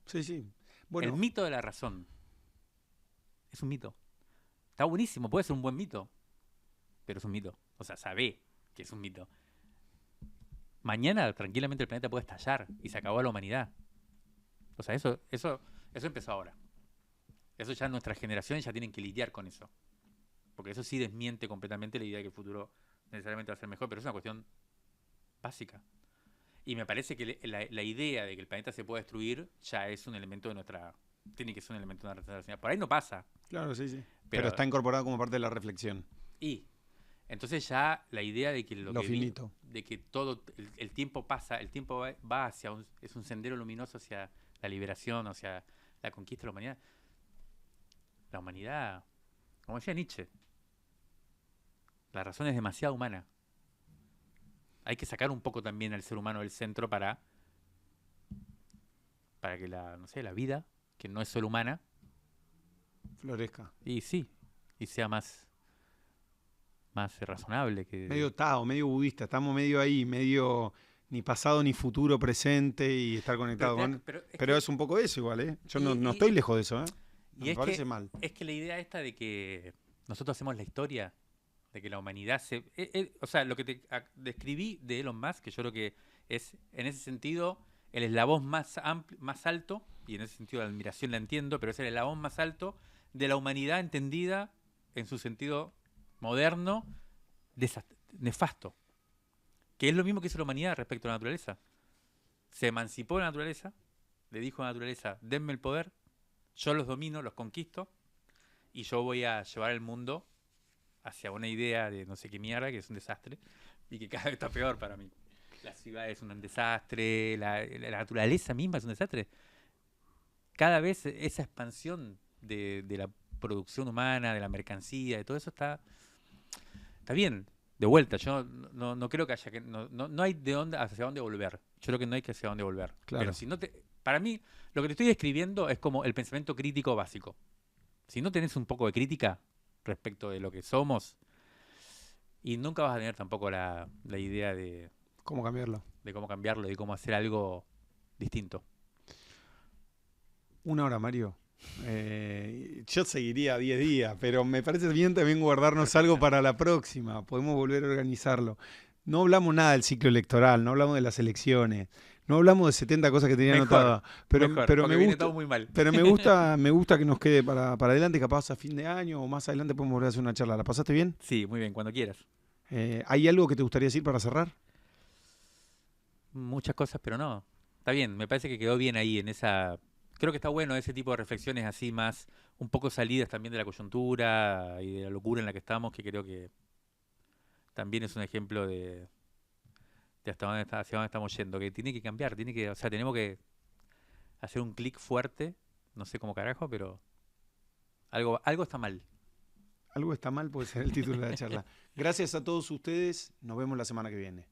Sí. Bueno, el mito de la razón es un mito. Está buenísimo, puede ser un buen mito, pero es un mito. O sea, sabe que es un mito. Mañana tranquilamente el planeta puede estallar y se acabó la humanidad. O sea, eso empezó ahora. Eso ya nuestras generaciones ya tienen que lidiar con eso. Porque eso sí desmiente completamente la idea de que el futuro necesariamente va a ser mejor, pero es una cuestión básica. Y me parece que la idea de que el planeta se pueda destruir ya es un elemento de nuestra... Tiene que ser un elemento de nuestra racionalidad. Por ahí no pasa. Claro, sí. Pero está incorporado como parte de la reflexión. Y entonces ya la idea de que finito. De que todo el tiempo pasa, el tiempo va hacia es un sendero luminoso hacia la liberación, hacia la conquista de la humanidad. La humanidad, como decía Nietzsche, la razón es demasiado humana. Hay que sacar un poco también al ser humano del centro para que la vida, que no es solo humana, florezca. Y sí, y sea más razonable. Medio Tao, medio budista, estamos medio ahí, medio ni pasado ni futuro presente y estar conectado pero es un poco eso igual, ¿eh? Yo no estoy lejos de eso, ¿eh? No me parece mal. Es que la idea esta de que nosotros hacemos la historia, de que la humanidad o sea, lo que te describí de Elon Musk, que yo creo que es, en ese sentido, el eslabón más alto, y en ese sentido la admiración la entiendo, pero es el eslabón más alto de la humanidad entendida en su sentido moderno, nefasto. Que es lo mismo que hizo la humanidad respecto a la naturaleza. Se emancipó de la naturaleza, le dijo a la naturaleza, denme el poder, yo los domino, los conquisto, y yo voy a llevar el mundo hacia una idea de no sé qué mierda, que es un desastre, y que cada vez está peor para mí. La ciudad es un desastre, la naturaleza misma es un desastre. Cada vez esa expansión de la producción humana, de la mercancía, de todo eso está bien. de vuelta, yo no creo que haya que... No hay de dónde, hacia dónde volver. Yo creo que no hay que hacia dónde volver. Claro. Pero si no te... Para mí, lo que te estoy describiendo es como el pensamiento crítico básico. Si no tenés un poco de crítica respecto de lo que somos, y nunca vas a tener tampoco la idea de ¿Cómo cambiarlo? cómo cambiarlo, de cómo hacer algo distinto. 1 hora, Mario. Yo seguiría 10 días, pero me parece bien también guardarnos algo para la próxima. Podemos volver a organizarlo. No hablamos nada del ciclo electoral, no hablamos de las elecciones, no hablamos de 70 cosas que tenía anotadas. Pero me viene gusta, todo muy mal. pero me gusta que nos quede para adelante, capaz a fin de año o más adelante podemos volver a hacer una charla. ¿La pasaste bien? Sí, muy bien, cuando quieras. ¿Hay algo que te gustaría decir para cerrar? Muchas cosas, pero no. Está bien, me parece que quedó bien ahí en esa... Creo que está bueno ese tipo de reflexiones así más, un poco salidas también de la coyuntura y de la locura en la que estamos, que creo que también es un ejemplo de hacia dónde estamos yendo, que tiene que cambiar, o sea, tenemos que hacer un clic fuerte, no sé cómo carajo, pero algo está mal. Algo está mal, puede ser el título de la charla. Gracias a todos ustedes, nos vemos la semana que viene.